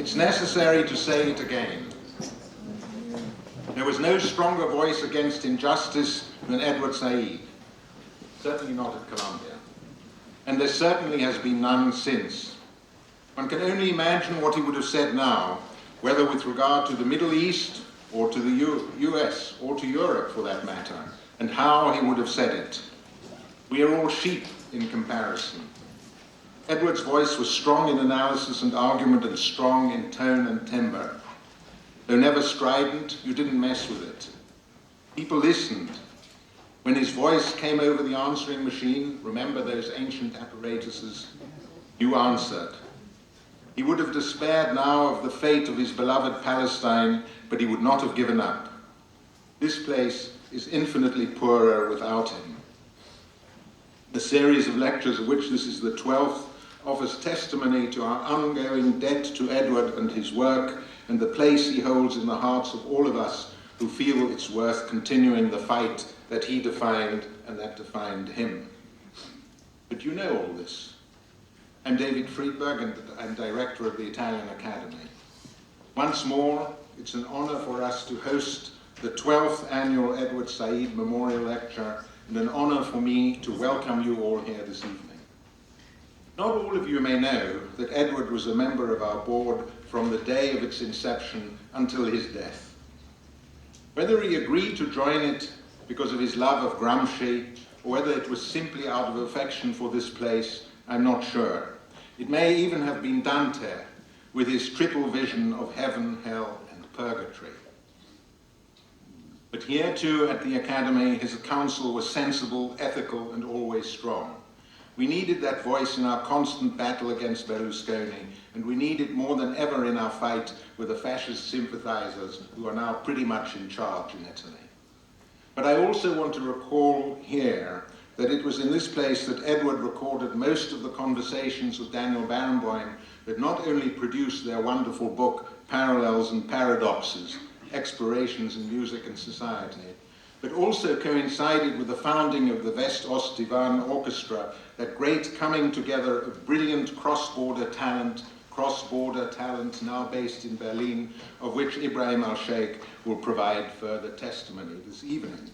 It's necessary to say it again. There was no stronger voice against injustice than Edward Said, certainly not at Columbia. And there certainly has been none since. One can only imagine what he would have said now, whether with regard to the Middle East or to the US or to Europe for that matter, and how he would have said it. We are all sheep in comparison. Edward's voice was strong in analysis and argument and strong in tone and timbre. Though never strident, you didn't mess with it. People listened. When his voice came over the answering machine, remember those ancient apparatuses, you answered. He would have despaired now of the fate of his beloved Palestine, but he would not have given up. This place is infinitely poorer without him. The series of lectures, of which this is the 12th, offers testimony to our ongoing debt to Edward and his work, and the place he holds in the hearts of all of us who feel it's worth continuing the fight that he defined and that defined him. But you know all this. I'm David Freedberg, and I'm director of the Italian Academy. Once more, it's an honor for us to host the 12th annual Edward Said Memorial Lecture, and an honor for me to welcome you all here this evening. Not all of you may know that Edward was a member of our board from the day of its inception until his death. Whether he agreed to join it because of his love of Gramsci, or whether it was simply out of affection for this place, I'm not sure. It may even have been Dante, with his triple vision of heaven, hell, and purgatory. But here too at the Academy, his counsel was sensible, ethical, and always strong. We needed that voice in our constant battle against Berlusconi, and we need it more than ever in our fight with the fascist sympathizers who are now pretty much in charge in Italy. But I also want to recall here that it was in this place that Edward recorded most of the conversations with Daniel Barenboim that not only produced their wonderful book, Parallels and Paradoxes, Explorations in Music and Society, but also coincided with the founding of the West-Ost-Divan Orchestra, that great coming together of brilliant cross-border talent now based in Berlin, of which Ibrahim Alshaikh will provide further testimony this evening.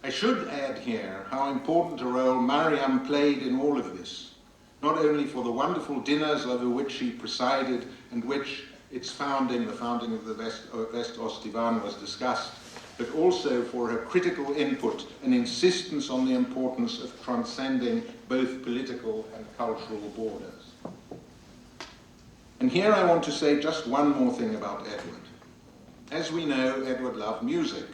I should add here how important a role Mariam played in all of this, not only for the wonderful dinners over which she presided and which its founding, the founding of the West-Ost-Divan was discussed, but also for her critical input and insistence on the importance of transcending both political and cultural borders. And here I want to say just one more thing about Edward. As we know, Edward loved music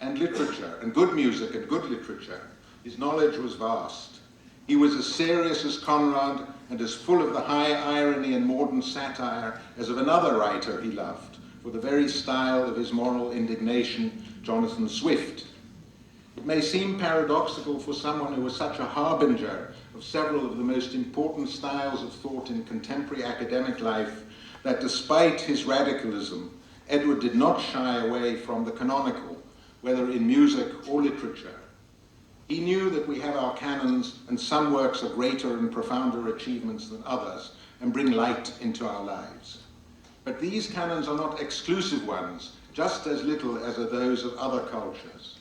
and literature, and good music and good literature. His knowledge was vast. He was as serious as Conrad and as full of the high irony and modern satire as of another writer he loved, for the very style of his moral indignation, Jonathan Swift. It may seem paradoxical for someone who was such a harbinger of several of the most important styles of thought in contemporary academic life that despite his radicalism, Edward did not shy away from the canonical, whether in music or literature. He knew that we have our canons, and some works are greater and profounder achievements than others, and bring light into our lives. But these canons are not exclusive ones, just as little as are those of other cultures.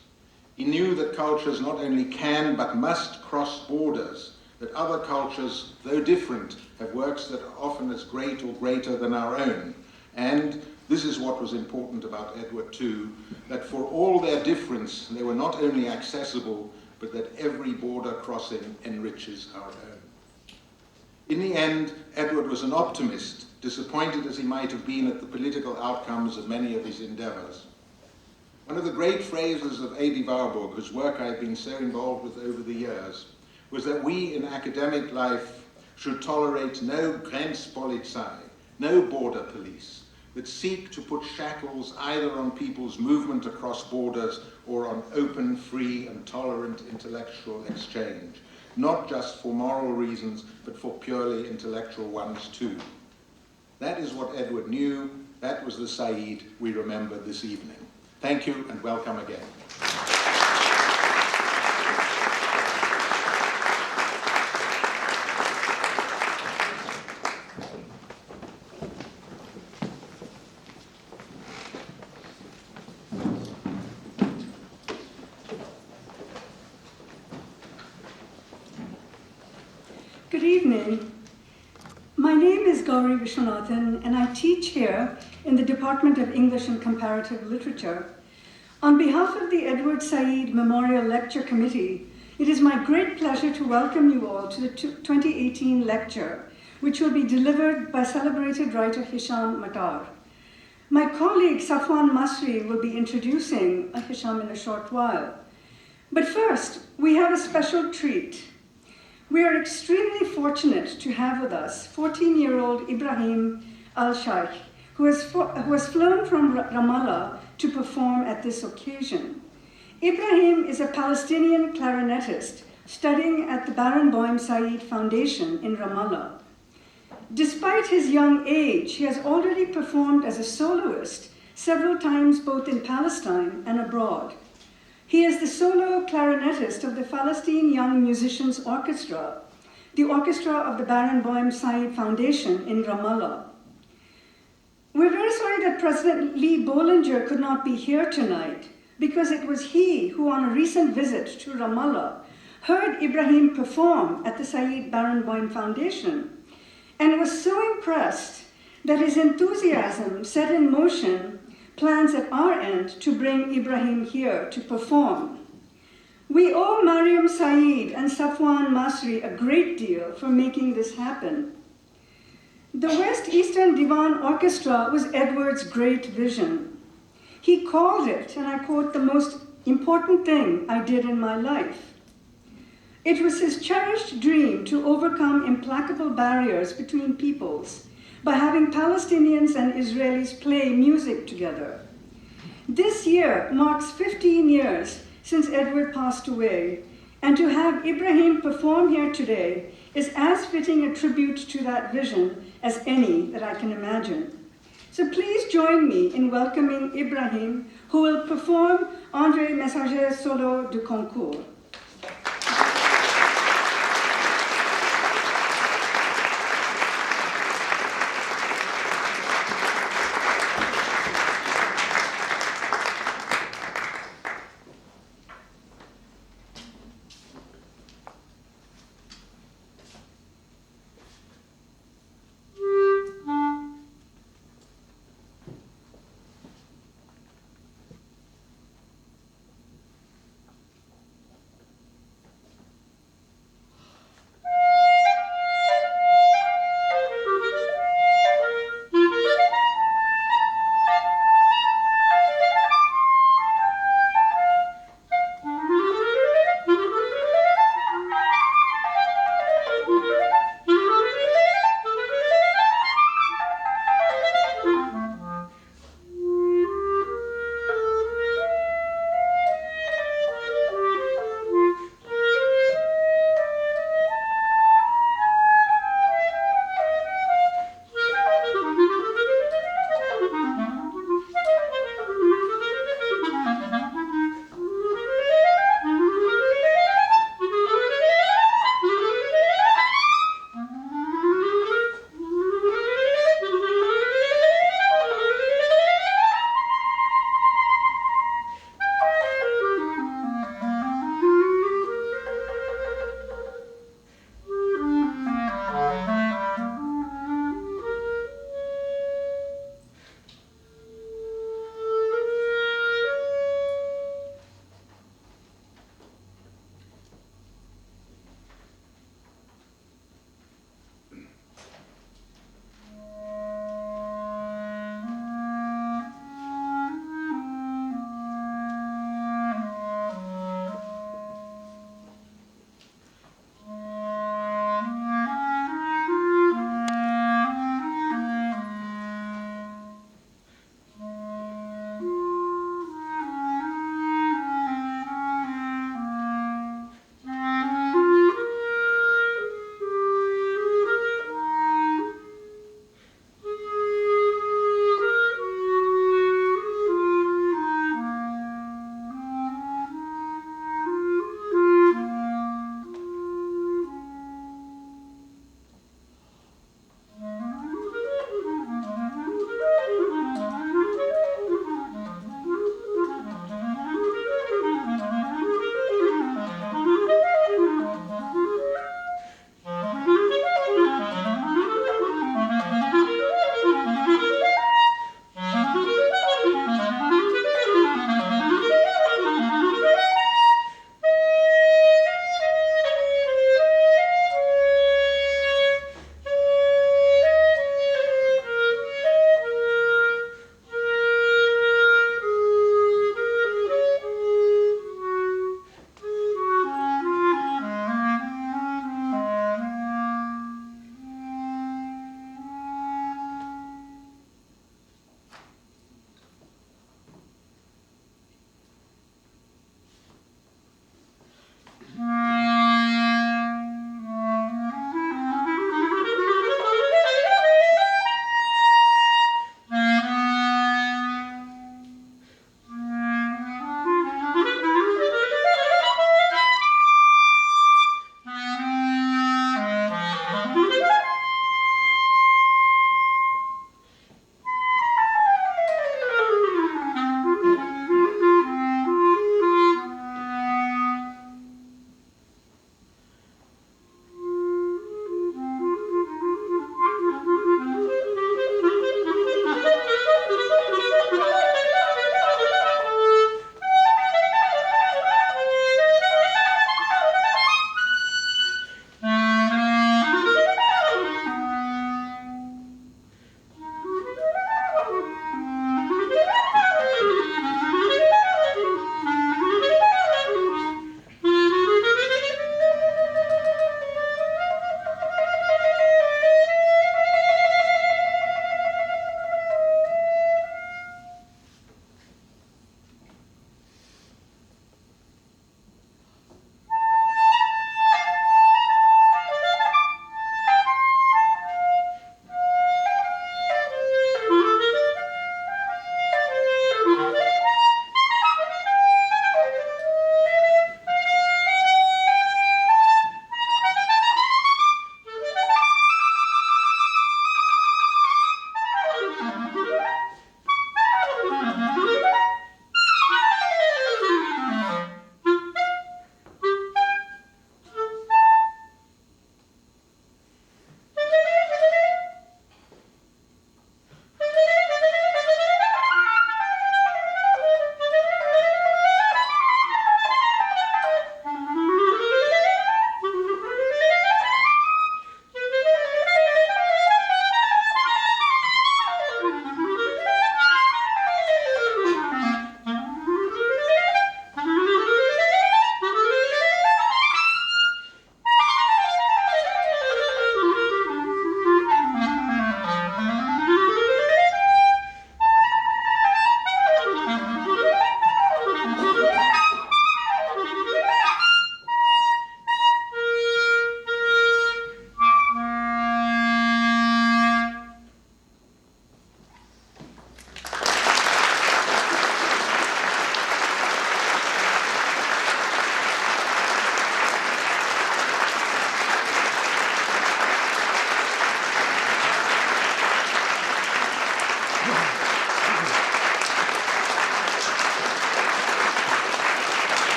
He knew that cultures not only can, but must cross borders, that other cultures, though different, have works that are often as great or greater than our own. And this is what was important about Edward too, that for all their difference, they were not only accessible, but that every border crossing enriches our own. In the end, Edward was an optimist, disappointed as he might have been at the political outcomes of many of his endeavors. One of the great phrases of Edi Warburg, whose work I've been so involved with over the years, was that we in academic life should tolerate no Grenzpolizei, no border police, that seek to put shackles either on people's movement across borders or on open, free, and tolerant intellectual exchange, not just for moral reasons, but for purely intellectual ones too. That is what Edward knew. That was the Said we remember this evening. Thank you and welcome again. Good evening. My name is Gauri Viswanathan, and I teach here in the Department of English and Comparative Literature. On behalf of the Edward Said Memorial Lecture Committee, it is my great pleasure to welcome you all to the 2018 lecture, which will be delivered by celebrated writer Hisham Matar. My colleague Safwan Masri will be introducing Hisham in a short while. But first, we have a special treat. We are extremely fortunate to have with us 14-year-old Ibrahim Alshaikh, who has flown from Ramallah to perform at this occasion. Ibrahim is a Palestinian clarinetist studying at the Barenboim-Said Foundation in Ramallah. Despite his young age, he has already performed as a soloist several times both in Palestine and abroad. He is the solo clarinetist of the Palestine Young Musicians Orchestra, the orchestra of the Barenboim-Said Foundation in Ramallah. We're very sorry that President Lee Bollinger could not be here tonight, because it was he who, on a recent visit to Ramallah, heard Ibrahim perform at the Said Barenboim Foundation, and was so impressed that his enthusiasm set in motion plans at our end to bring Ibrahim here to perform. We owe Mariam Saeed and Safwan Masri a great deal for making this happen. The West Eastern Divan Orchestra was Edward's great vision. He called it, and I quote, the most important thing I did in my life. It was his cherished dream to overcome implacable barriers between peoples by having Palestinians and Israelis play music together. This year marks 15 years since Edward passed away, and to have Ibrahim perform here today is as fitting a tribute to that vision as any that I can imagine. So please join me in welcoming Ibrahim, who will perform André Messager's solo de concours.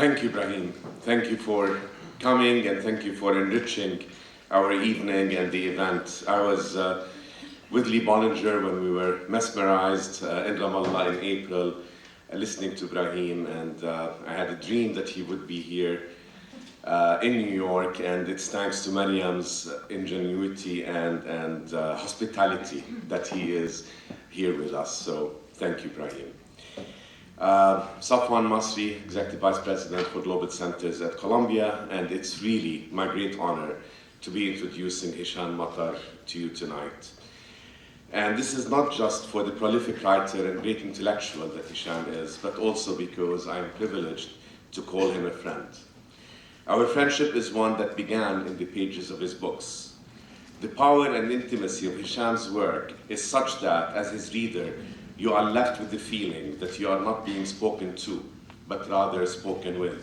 Thank you, Ibrahim. Thank you for coming and thank you for enriching our evening and the event. I was with Lee Bollinger when we were mesmerized in Ramallah in April, listening to Ibrahim, and I had a dream that he would be here in New York, and it's thanks to Mariam's ingenuity and hospitality that he is here with us. So thank you, Ibrahim. Safwan Masri, Executive Vice President for Global Centers at Columbia, and it's really my great honor to be introducing Hisham Matar to you tonight. And this is not just for the prolific writer and great intellectual that Hisham is, but also because I am privileged to call him a friend. Our friendship is one that began in the pages of his books. The power and intimacy of Hisham's work is such that, as his reader, you are left with the feeling that you are not being spoken to, but rather spoken with.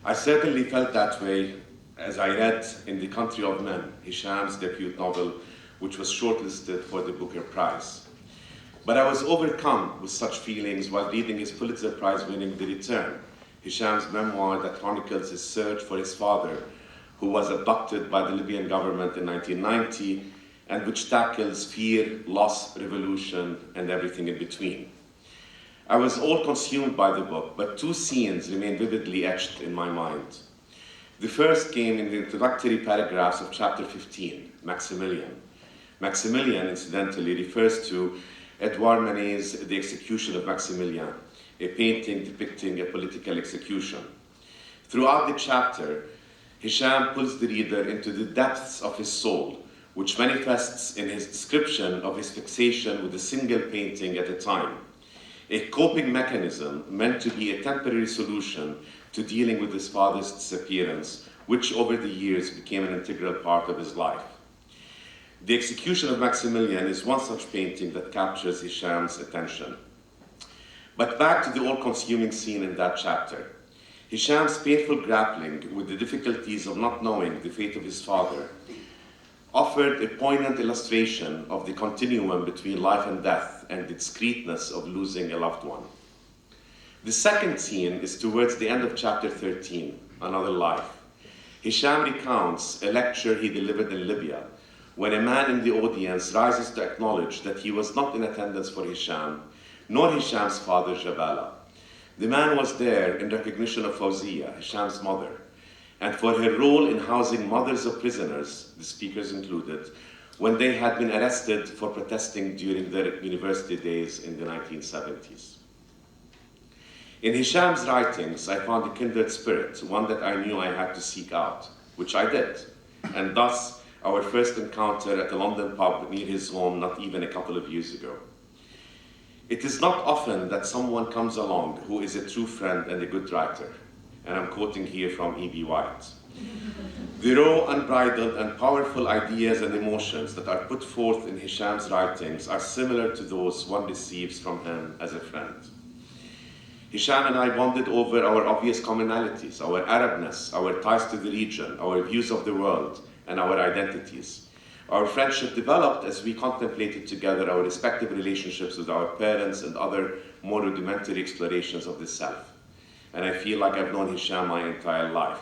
I certainly felt that way as I read In the Country of Men, Hisham's debut novel, which was shortlisted for the Booker Prize. But I was overcome with such feelings while reading his Pulitzer Prize winning The Return, Hisham's memoir that chronicles his search for his father, who was abducted by the Libyan government in 1990, and which tackles fear, loss, revolution, and everything in between. I was all consumed by the book, but two scenes remain vividly etched in my mind. The first came in the introductory paragraphs of chapter 15, Maximilian. Maximilian, incidentally, refers to Edouard Manet's The Execution of Maximilian, a painting depicting a political execution. Throughout the chapter, Hisham pulls the reader into the depths of his soul, which manifests in his description of his fixation with a single painting at a time, a coping mechanism meant to be a temporary solution to dealing with his father's disappearance, which over the years became an integral part of his life. The Execution of Maximilian is one such painting that captures Hisham's attention. But back to the all-consuming scene in that chapter. Hisham's painful grappling with the difficulties of not knowing the fate of his father offered a poignant illustration of the continuum between life and death and the discreteness of losing a loved one. The second scene is towards the end of chapter 13, Another Life. Hisham recounts a lecture he delivered in Libya, when a man in the audience rises to acknowledge that he was not in attendance for Hisham, nor Hisham's father, Jabala. The man was there in recognition of Fawziya, Hisham's mother, and for her role in housing mothers of prisoners, the speakers included, when they had been arrested for protesting during their university days in the 1970s. In Hisham's writings, I found a kindred spirit, one that I knew I had to seek out, which I did, and thus our first encounter at a London pub near his home not even a couple of years ago. It is not often that someone comes along who is a true friend and a good writer, and I'm quoting here from E.B. White. The raw, unbridled, and powerful ideas and emotions that are put forth in Hisham's writings are similar to those one receives from him as a friend. Hisham and I bonded over our obvious commonalities, our Arabness, our ties to the region, our views of the world, and our identities. Our friendship developed as we contemplated together our respective relationships with our parents and other more rudimentary explorations of the self. And I feel like I've known Hisham my entire life.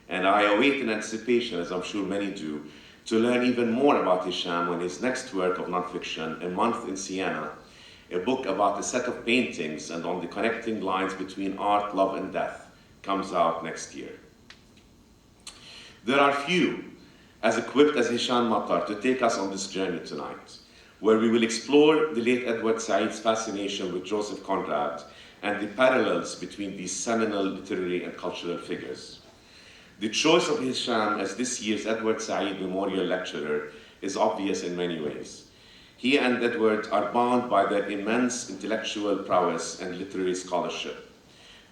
And I await in anticipation, as I'm sure many do, to learn even more about Hisham when his next work of nonfiction, A Month in Siena, a book about a set of paintings and on the connecting lines between art, love, and death, comes out next year. There are few as equipped as Hisham Matar to take us on this journey tonight, where we will explore the late Edward Said's fascination with Joseph Conrad and the parallels between these seminal literary and cultural figures. The choice of Hisham as this year's Edward Said Memorial Lecturer is obvious in many ways. He and Edward are bound by their immense intellectual prowess and literary scholarship.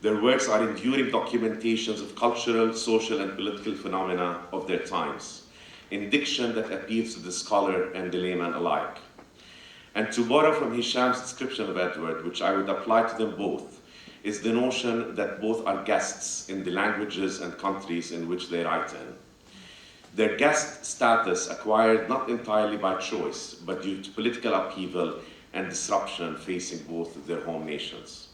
Their works are enduring documentations of cultural, social, and political phenomena of their times, in diction that appeals to the scholar and the layman alike. And to borrow from Hisham's description of Edward, which I would apply to them both, is the notion that both are guests in the languages and countries in which they write in. Their guest status acquired not entirely by choice, but due to political upheaval and disruption facing both of their home nations.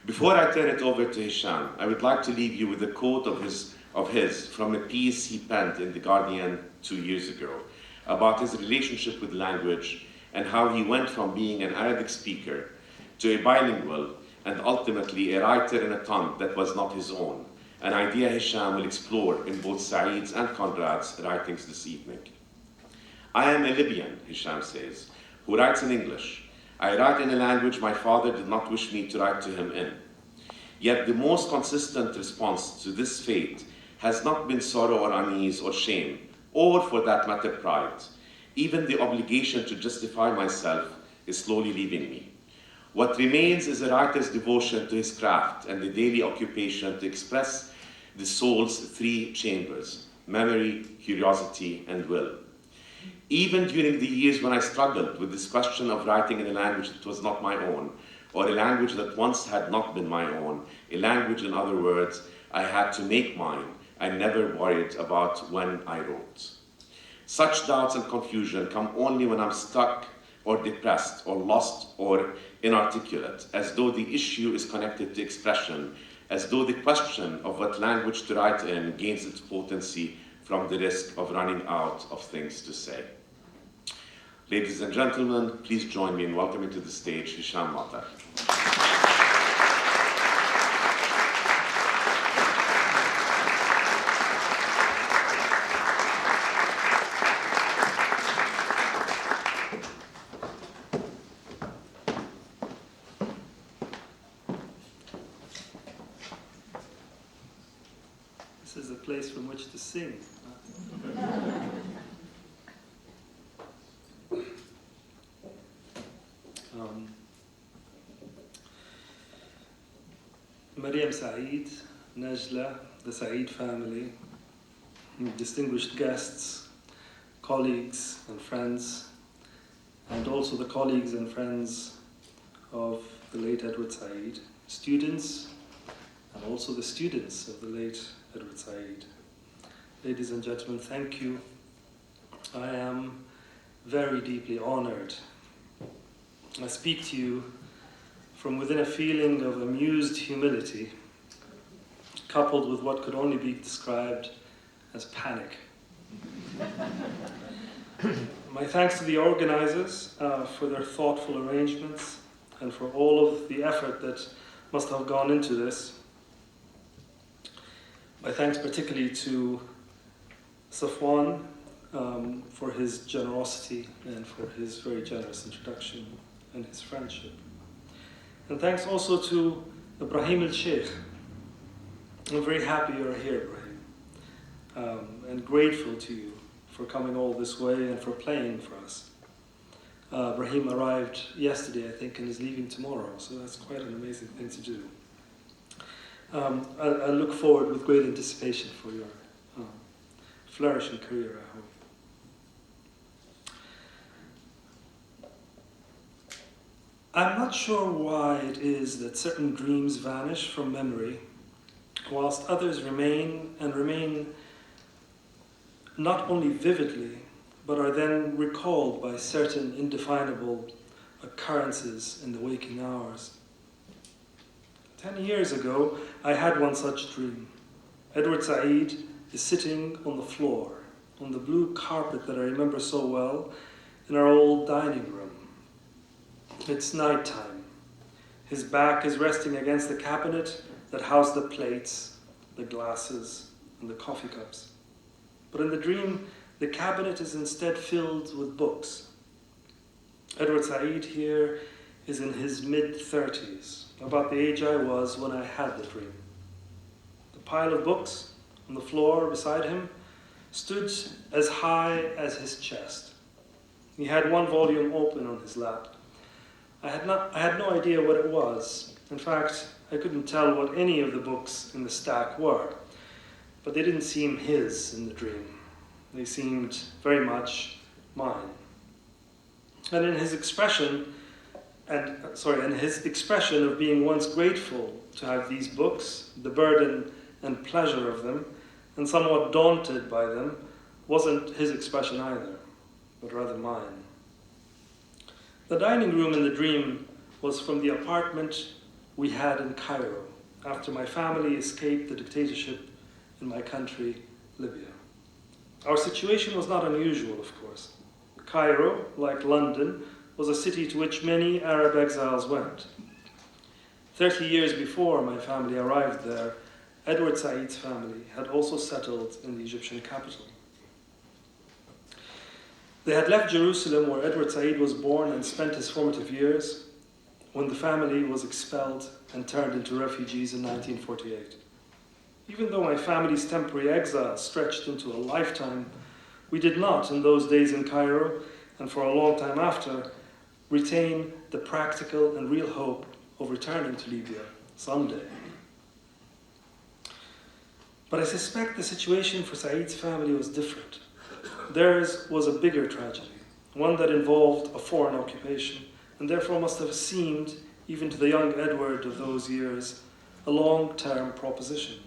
Before I turn it over to Hisham, I would like to leave you with a quote of his from a piece he penned in The Guardian 2 years ago about his relationship with language and how he went from being an Arabic speaker to a bilingual and ultimately a writer in a tongue that was not his own, an idea Hisham will explore in both Saeed's and Conrad's writings this evening. I am a Libyan, Hisham says, who writes in English. I write in a language my father did not wish me to write to him in. Yet the most consistent response to this fate has not been sorrow or unease or shame, or for that matter, pride. Even the obligation to justify myself is slowly leaving me. What remains is a writer's devotion to his craft and the daily occupation to express the soul's three chambers: memory, curiosity, and will. Even during the years when I struggled with this question of writing in a language that was not my own, or a language that once had not been my own, a language, in other words, I had to make mine, I never worried about when I wrote. Such doubts and confusion come only when I'm stuck or depressed or lost or inarticulate, as though the issue is connected to expression, as though the question of what language to write in gains its potency from the risk of running out of things to say. Ladies and gentlemen, please join me in welcoming to the stage Hisham Matar. This is a place from which to sing. Maryam Said, Najla, the Said family, distinguished guests, colleagues and friends, and also the colleagues and friends of the late Edward Said, students, and also the students of the late Edward Said. Ladies and gentlemen, thank you. I am very deeply honored. I speak to you from within a feeling of amused humility, coupled with what could only be described as panic. My thanks to the organizers for their thoughtful arrangements and for all of the effort that must have gone into this. My thanks particularly to Safwan for his generosity and for his very generous introduction and his friendship. And thanks also to Ibrahim Alshaikh. I'm very happy you're here, Ibrahim, and grateful to you for coming all this way and for playing for us. Ibrahim arrived yesterday, I think, and is leaving tomorrow, so that's quite an amazing thing to do. I look forward with great anticipation for your flourishing career, I hope. I'm not sure why it is that certain dreams vanish from memory, whilst others remain not only vividly, but are then recalled by certain indefinable occurrences in the waking hours. 10 years ago, I had one such dream. Edward Said is sitting on the floor, on the blue carpet that I remember so well, in our old dining room. It's nighttime. His back is resting against the cabinet that housed the plates, the glasses, and the coffee cups. But in the dream, the cabinet is instead filled with books. Edward Said here is in his mid-30s, about the age I was when I had the dream. The pile of books on the floor beside him stood as high as his chest. He had one volume open on his lap. I had no idea what it was. In fact, I couldn't tell what any of the books in the stack were, but they didn't seem his in the dream. They seemed very much mine. And in his expression of being once grateful to have these books, the burden and pleasure of them, and somewhat daunted by them, wasn't his expression either, but rather mine. The dining room in the dream was from the apartment we had in Cairo after my family escaped the dictatorship in my country, Libya. Our situation was not unusual, of course. Cairo, like London, was a city to which many Arab exiles went. 30 years before my family arrived there, Edward Said's family had also settled in the Egyptian capital. They had left Jerusalem, where Edward Said was born and spent his formative years, when the family was expelled and turned into refugees in 1948. Even though my family's temporary exile stretched into a lifetime, we did not, in those days in Cairo, and for a long time after, retain the practical and real hope of returning to Libya someday. But I suspect the situation for Said's family was different. Theirs was a bigger tragedy, one that involved a foreign occupation, and therefore must have seemed, even to the young Edward of those years, a long-term proposition.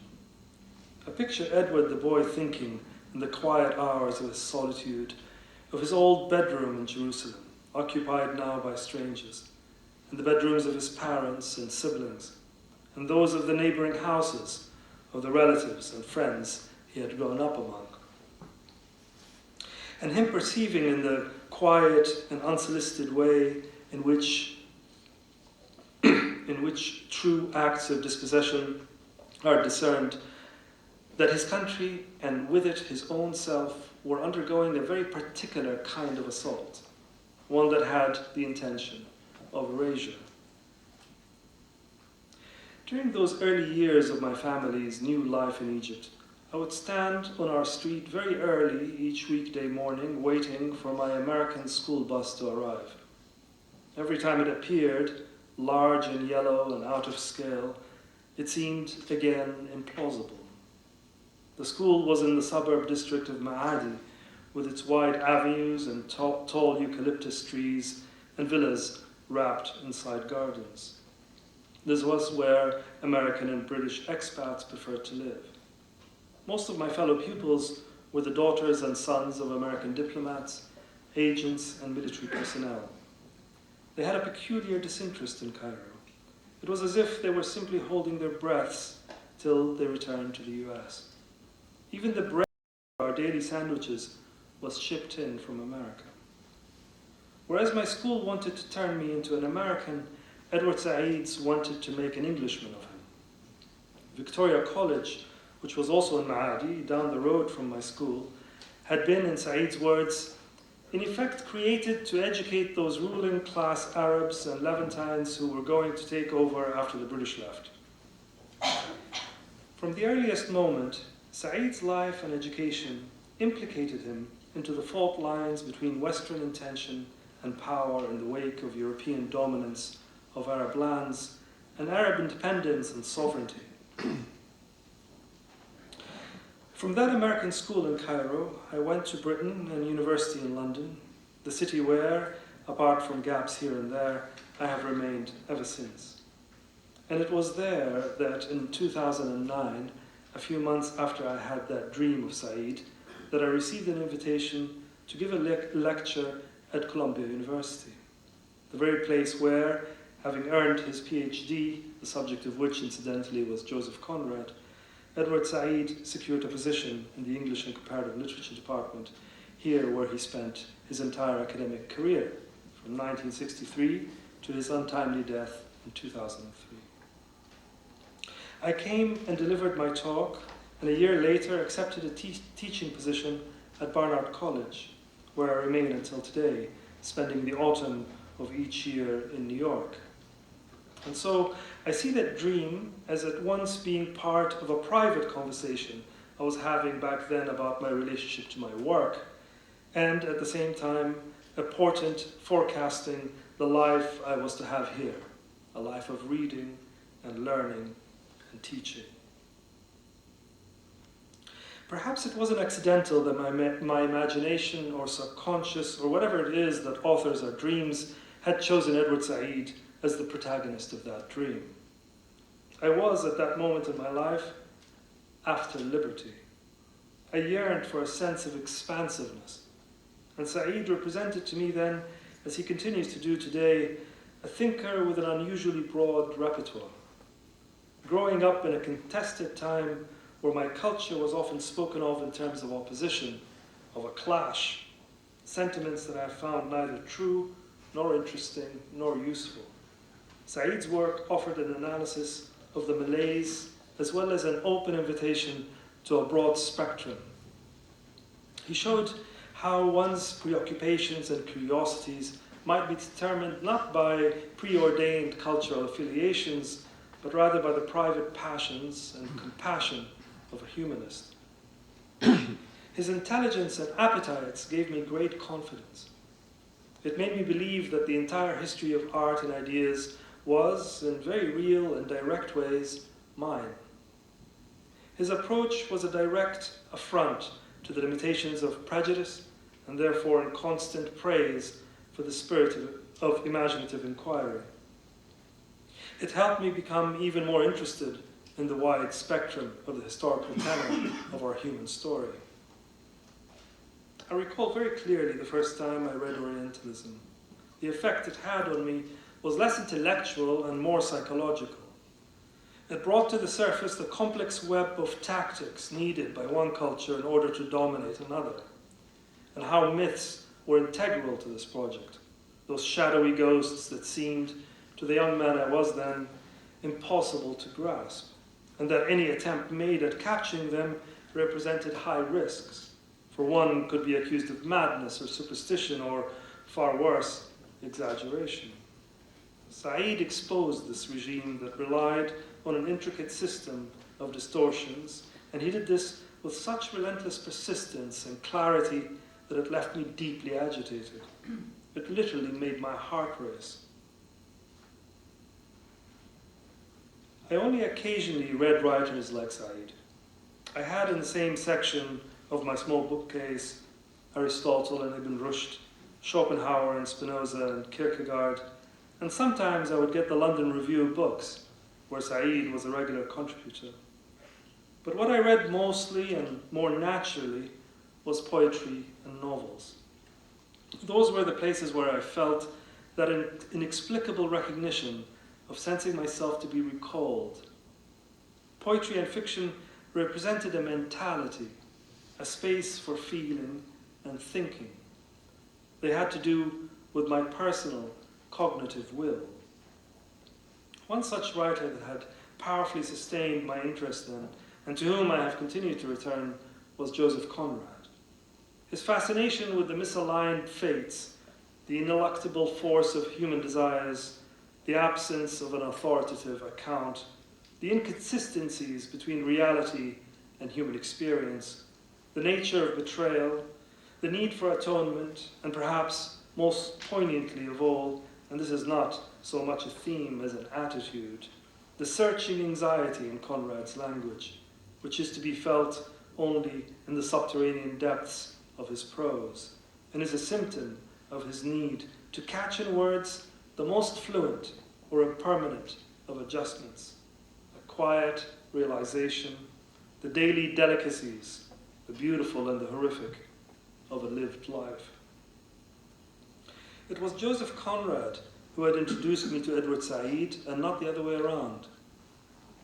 I picture Edward the boy thinking in the quiet hours of his solitude of his old bedroom in Jerusalem, occupied now by strangers, and the bedrooms of his parents and siblings, and those of the neighboring houses of the relatives and friends he had grown up among. And him perceiving in the quiet and unsolicited way in which true acts of dispossession are discerned, that his country, and with it his own self, were undergoing a very particular kind of assault, one that had the intention of erasure. During those early years of my family's new life in Egypt, I would stand on our street very early each weekday morning, waiting for my American school bus to arrive. Every time it appeared, large and yellow and out of scale, it seemed again implausible. The school was in the suburb district of Ma'adi, with its wide avenues and tall eucalyptus trees and villas wrapped inside gardens. This was where American and British expats preferred to live. Most of my fellow pupils were the daughters and sons of American diplomats, agents, and military personnel. They had a peculiar disinterest in Cairo. It was as if they were simply holding their breaths till they returned to the US. Even the bread of our daily sandwiches was shipped in from America. Whereas my school wanted to turn me into an American, Edward Said's wanted to make an Englishman of him. Victoria College, which was also in Ma'adi, down the road from my school, had been, in Said's words, in effect created to educate those ruling class Arabs and Levantines who were going to take over after the British left. From the earliest moment, Said's life and education implicated him into the fault lines between Western intention and power in the wake of European dominance of Arab lands and Arab independence and sovereignty. From that American school in Cairo, I went to Britain and university in London, the city where, apart from gaps here and there, I have remained ever since. And it was there that in 2009, a few months after I had that dream of Said, that I received an invitation to give a lecture at Columbia University, the very place where, having earned his PhD, the subject of which incidentally was Joseph Conrad, Edward Said secured a position in the English and Comparative Literature department, here where he spent his entire academic career, from 1963 to his untimely death in 2003. I came and delivered my talk, and a year later accepted a teaching position at Barnard College, where I remain until today, spending the autumn of each year in New York. And so I see that dream as at once being part of a private conversation I was having back then about my relationship to my work, and at the same time a portent forecasting the life I was to have here, a life of reading and learning and teaching. Perhaps it wasn't accidental that my imagination or subconscious or whatever it is that authors or dreams had chosen Edward Said as the protagonist of that dream. I was, at that moment in my life, after liberty. I yearned for a sense of expansiveness. And Said represented to me then, as he continues to do today, a thinker with an unusually broad repertoire, growing up in a contested time where my culture was often spoken of in terms of opposition, of a clash, sentiments that I found neither true, nor interesting, nor useful. Said's work offered an analysis of the malaise, as well as an open invitation to a broad spectrum. He showed how one's preoccupations and curiosities might be determined not by preordained cultural affiliations, but rather by the private passions and compassion of a humanist. His intelligence and appetites gave me great confidence. It made me believe that the entire history of art and ideas was, in very real and direct ways, mine. His approach was a direct affront to the limitations of prejudice, and therefore in constant praise for the spirit of imaginative inquiry. It helped me become even more interested in the wide spectrum of the historical tenor of our human story. I recall very clearly the first time I read Orientalism. The effect it had on me was less intellectual and more psychological. It brought to the surface the complex web of tactics needed by one culture in order to dominate another, and how myths were integral to this project, those shadowy ghosts that seemed, to the young man I was then, impossible to grasp, and that any attempt made at capturing them represented high risks, for one could be accused of madness or superstition or, far worse, exaggeration. Said exposed this regime that relied on an intricate system of distortions, and he did this with such relentless persistence and clarity that it left me deeply agitated. It literally made my heart race. I only occasionally read writers like Said. I had in the same section of my small bookcase Aristotle and Ibn Rushd, Schopenhauer and Spinoza and Kierkegaard, and sometimes I would get the London Review of Books, where Said was a regular contributor. But what I read mostly and more naturally was poetry and novels. Those were the places where I felt that inexplicable recognition of sensing myself to be recalled. Poetry and fiction represented a mentality, a space for feeling and thinking. They had to do with my personal cognitive will. One such writer that had powerfully sustained my interest then, and to whom I have continued to return, was Joseph Conrad. His fascination with the misaligned fates, the ineluctable force of human desires, the absence of an authoritative account, the inconsistencies between reality and human experience, the nature of betrayal, the need for atonement, and perhaps most poignantly of all, and this is not so much a theme as an attitude, the searching anxiety in Conrad's language, which is to be felt only in the subterranean depths of his prose, and is a symptom of his need to catch in words the most fluent or impermanent of adjustments, a quiet realization, the daily delicacies, the beautiful and the horrific of a lived life. It was Joseph Conrad who had introduced me to Edward Said, and not the other way around.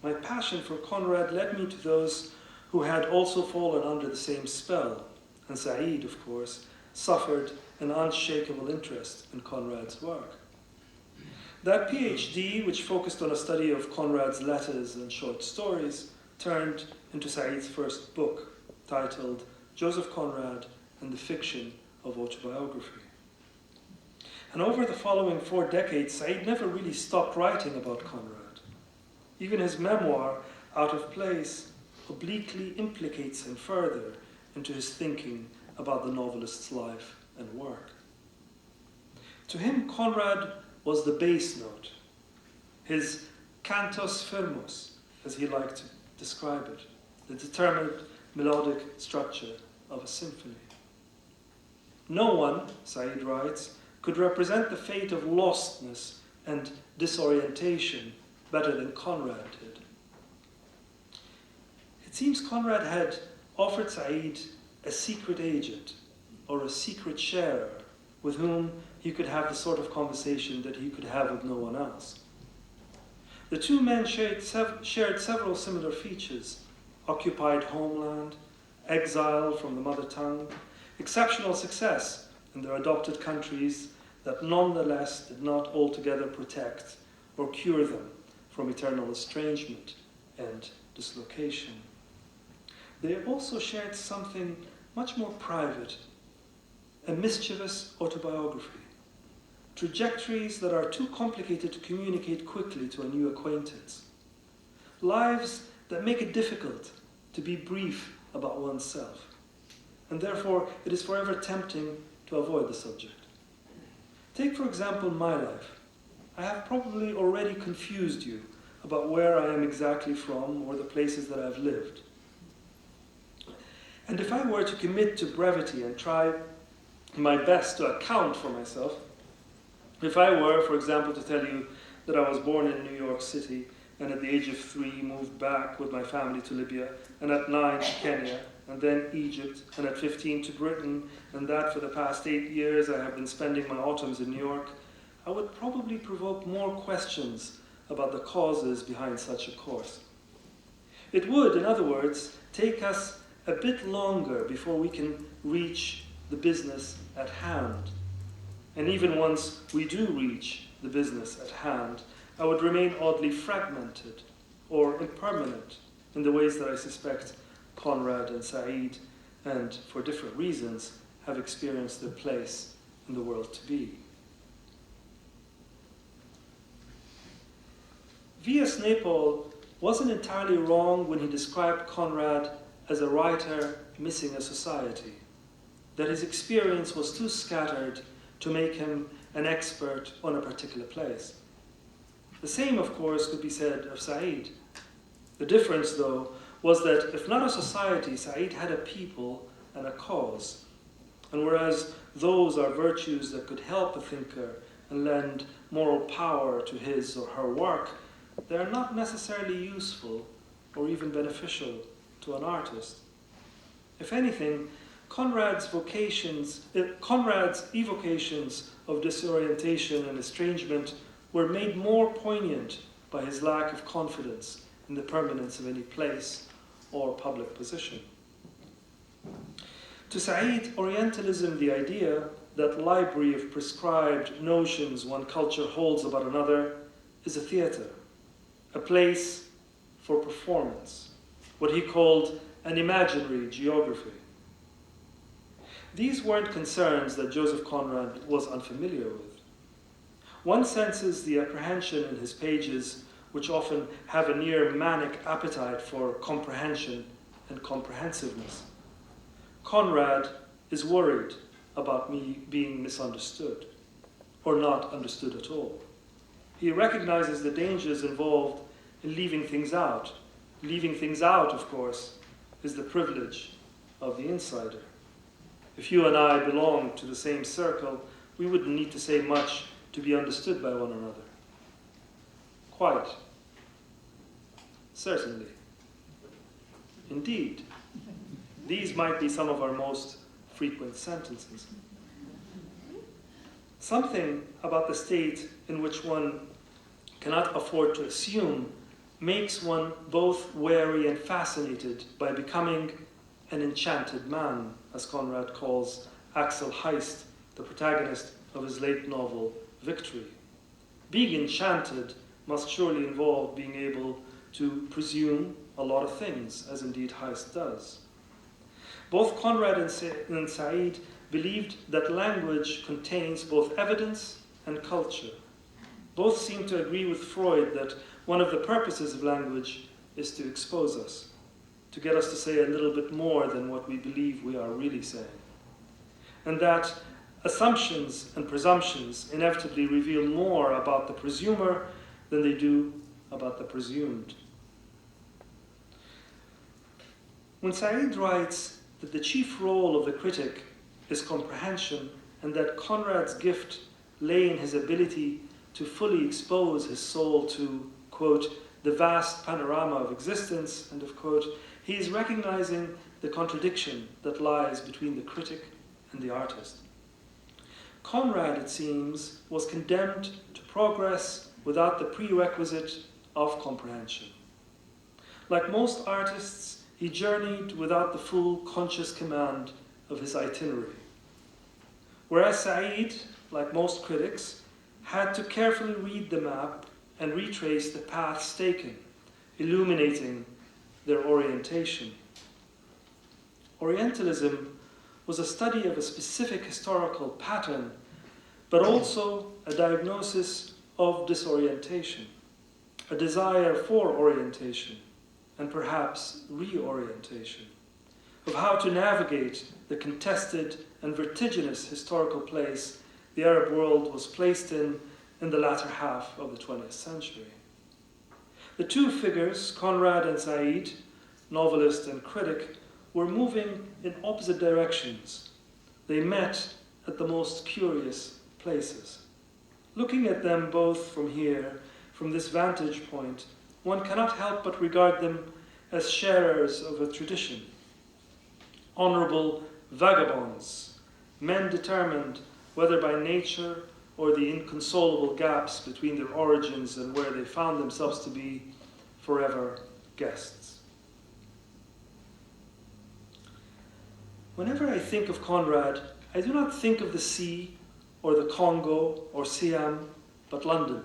My passion for Conrad led me to those who had also fallen under the same spell, and Said, of course, suffered an unshakable interest in Conrad's work. That PhD, which focused on a study of Conrad's letters and short stories, turned into Said's first book, titled Joseph Conrad and the Fiction of Autobiography. And over the following 4 decades, Said never really stopped writing about Conrad. Even his memoir, Out of Place, obliquely implicates him further into his thinking about the novelist's life and work. To him, Conrad was the bass note, his cantus firmus, as he liked to describe it, the determined melodic structure of a symphony. No one, Said writes, could represent the fate of lostness and disorientation better than Conrad did. It seems Conrad had offered Said a secret agent or a secret sharer with whom he could have the sort of conversation that he could have with no one else. The two men shared several similar features: occupied homeland, exile from the mother tongue, exceptional success in their adopted countries that nonetheless did not altogether protect or cure them from eternal estrangement and dislocation. They also shared something much more private, a mischievous autobiography, trajectories that are too complicated to communicate quickly to a new acquaintance, lives that make it difficult to be brief about oneself, and therefore it is forever tempting to avoid the subject. Take, for example, my life. I have probably already confused you about where I am exactly from or the places that I've lived. And if I were to commit to brevity and try my best to account for myself, if I were, for example, to tell you that I was born in New York City and at the age of 3 moved back with my family to Libya, and at 9 to Kenya, and then Egypt, and at 15 to Britain, and that for the past 8 years I have been spending my autumns in New York, I would probably provoke more questions about the causes behind such a course. It would, in other words, take us a bit longer before we can reach the business at hand. And even once we do reach the business at hand, I would remain oddly fragmented or impermanent in the ways that I suspect Conrad and Said, and for different reasons, have experienced their place in the world to be. V.S. Naipaul wasn't entirely wrong when he described Conrad as a writer missing a society, that his experience was too scattered to make him an expert on a particular place. The same, of course, could be said of Said. The difference, though, was that if not a society, Said had a people and a cause. And whereas those are virtues that could help a thinker and lend moral power to his or her work, they are not necessarily useful or even beneficial to an artist. If anything, Conrad's evocations of disorientation and estrangement were made more poignant by his lack of confidence in the permanence of any place or public position. To Said, Orientalism, the idea, that library of prescribed notions one culture holds about another, is a theatre, a place for performance, what he called an imaginary geography. These weren't concerns that Joseph Conrad was unfamiliar with. One senses the apprehension in his pages, which often have a near manic appetite for comprehension and comprehensiveness. Conrad is worried about me being misunderstood, or not understood at all. He recognizes the dangers involved in leaving things out. Leaving things out, of course, is the privilege of the insider. If you and I belonged to the same circle, we wouldn't need to say much to be understood by one another. Quite. Certainly. Indeed. These might be some of our most frequent sentences. Something about the state in which one cannot afford to assume makes one both wary and fascinated by becoming an enchanted man, as Conrad calls Axel Heist, the protagonist of his late novel, Victory. Being enchanted must surely involve being able to presume a lot of things, as indeed Heist does. Both Conrad and Said believed that language contains both evidence and culture. Both seem to agree with Freud that one of the purposes of language is to expose us, to get us to say a little bit more than what we believe we are really saying. And that assumptions and presumptions inevitably reveal more about the presumer than they do about the presumed. When Said writes that the chief role of the critic is comprehension, and that Conrad's gift lay in his ability to fully expose his soul to, quote, the vast panorama of existence, end of quote, he is recognizing the contradiction that lies between the critic and the artist. Conrad, it seems, was condemned to progress without the prerequisite of comprehension. Like most artists, he journeyed without the full conscious command of his itinerary. Whereas Said, like most critics, had to carefully read the map and retrace the paths taken, illuminating their orientation. Orientalism was a study of a specific historical pattern, but also a diagnosis of disorientation, a desire for orientation, and perhaps reorientation, of how to navigate the contested and vertiginous historical place the Arab world was placed in the latter half of the 20th century. The two figures, Conrad and Said, novelist and critic, were moving in opposite directions. They met at the most curious places. Looking at them both from here, from this vantage point, one cannot help but regard them as sharers of a tradition. Honorable vagabonds, men determined, whether by nature or the inconsolable gaps between their origins and where they found themselves to be, forever guests. Whenever I think of Conrad, I do not think of the sea or the Congo or Siam, but London,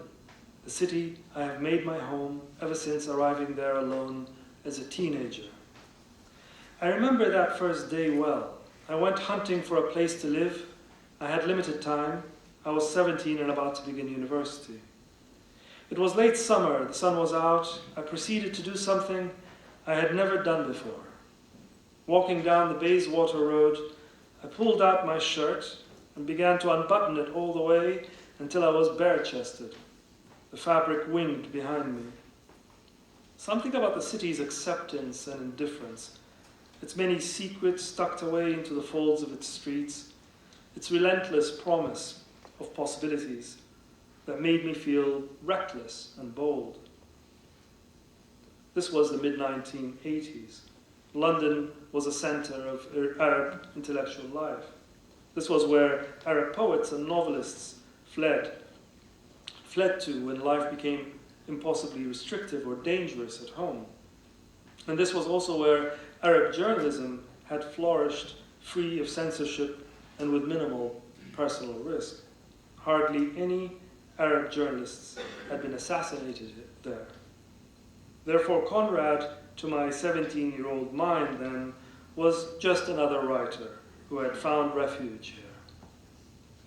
the city I have made my home ever since arriving there alone as a teenager. I remember that first day well. I went hunting for a place to live. I had limited time. I was 17 and about to begin university. It was late summer, the sun was out. I proceeded to do something I had never done before. Walking down the Bayswater Road, I pulled out my shirt and began to unbutton it all the way until I was bare-chested. The fabric winged behind me. Something about the city's acceptance and indifference, its many secrets tucked away into the folds of its streets, its relentless promise of possibilities that made me feel reckless and bold. This was the mid-1980s. London was a center of Arab intellectual life. This was where Arab poets and novelists fled to when life became impossibly restrictive or dangerous at home. And this was also where Arab journalism had flourished, free of censorship and with minimal personal risk. Hardly any Arab journalists had been assassinated there. Therefore, Conrad, to my 17-year-old mind then, was just another writer who had found refuge here,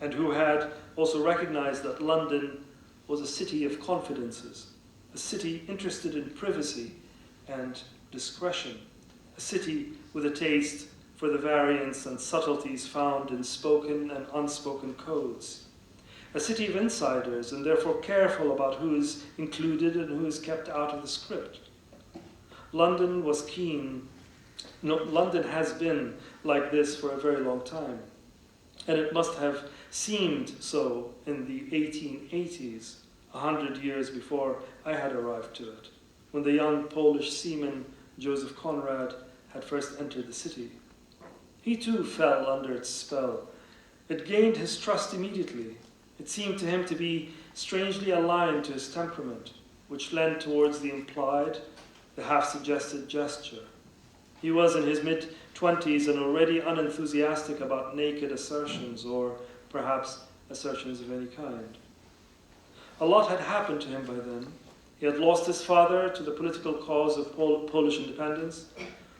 and who had also recognized that London was a city of confidences, a city interested in privacy and discretion, a city with a taste for the variance and subtleties found in spoken and unspoken codes, a city of insiders and therefore careful about who is included and who is kept out of the script. London has been like this for a very long time, and it must have seemed so in the 1880s, 100 years before I had arrived to it, when the young Polish seaman Joseph Conrad had first entered the city. He too fell under its spell. It gained his trust immediately. It seemed to him to be strangely aligned to his temperament, which leaned towards the implied, the half-suggested gesture. He was in his mid-20s and already unenthusiastic about naked assertions, or perhaps assertions of any kind. A lot had happened to him by then. He had lost his father to the political cause of Polish independence,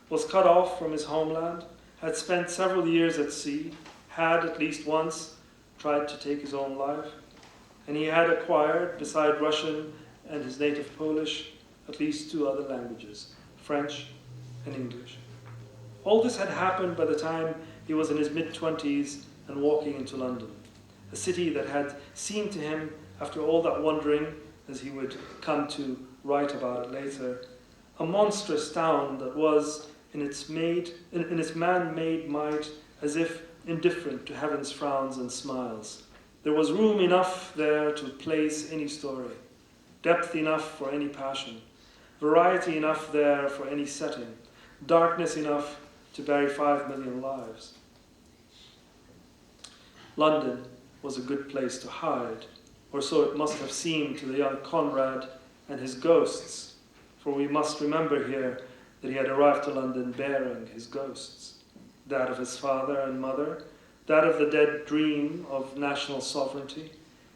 was cut off from his homeland, had spent several years at sea, had at least once tried to take his own life, and he had acquired, beside Russian and his native Polish, at least 2 other languages, French and English. All this had happened by the time he was in his mid-20s and walking into London, a city that had seemed to him, after all that wandering, as he would come to write about it later, a monstrous town that was, in its man-made might, as if indifferent to heaven's frowns and smiles. There was room enough there to place any story, depth enough for any passion, variety enough there for any setting, darkness enough to bury 5 million lives. London was a good place to hide, or so it must have seemed to the young Conrad and his ghosts, for we must remember here that he had arrived to London bearing his ghosts, that of his father and mother, that of the dead dream of national sovereignty,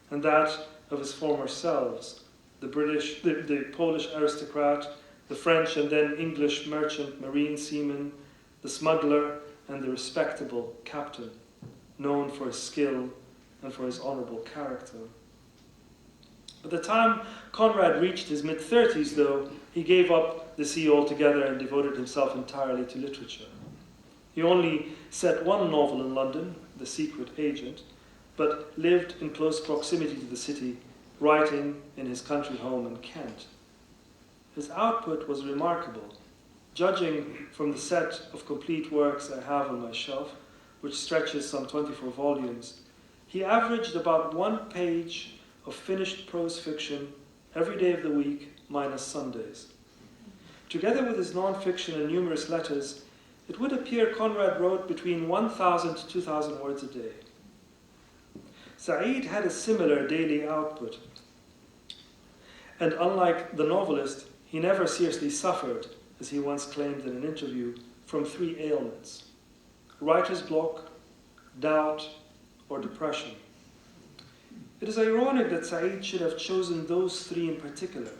and that of his former selves, the Polish aristocrat, the French and then English merchant marine seaman, the smuggler, and the respectable captain, known for his skill and for his honourable character. By the time Conrad reached his mid-30s, though, he gave up the sea altogether and devoted himself entirely to literature. He only set one novel in London, The Secret Agent, but lived in close proximity to the city, writing in his country home in Kent. His output was remarkable. Judging from the set of complete works I have on my shelf, which stretches some 24 volumes, he averaged about 1 page of finished prose fiction every day of the week, minus Sundays. Together with his non-fiction and numerous letters, it would appear Conrad wrote between 1,000 to 2,000 words a day. Said had a similar daily output, and unlike the novelist, he never seriously suffered, as he once claimed in an interview, from 3 ailments: writer's block, doubt, or depression. It is ironic that Said should have chosen those 3 in particular,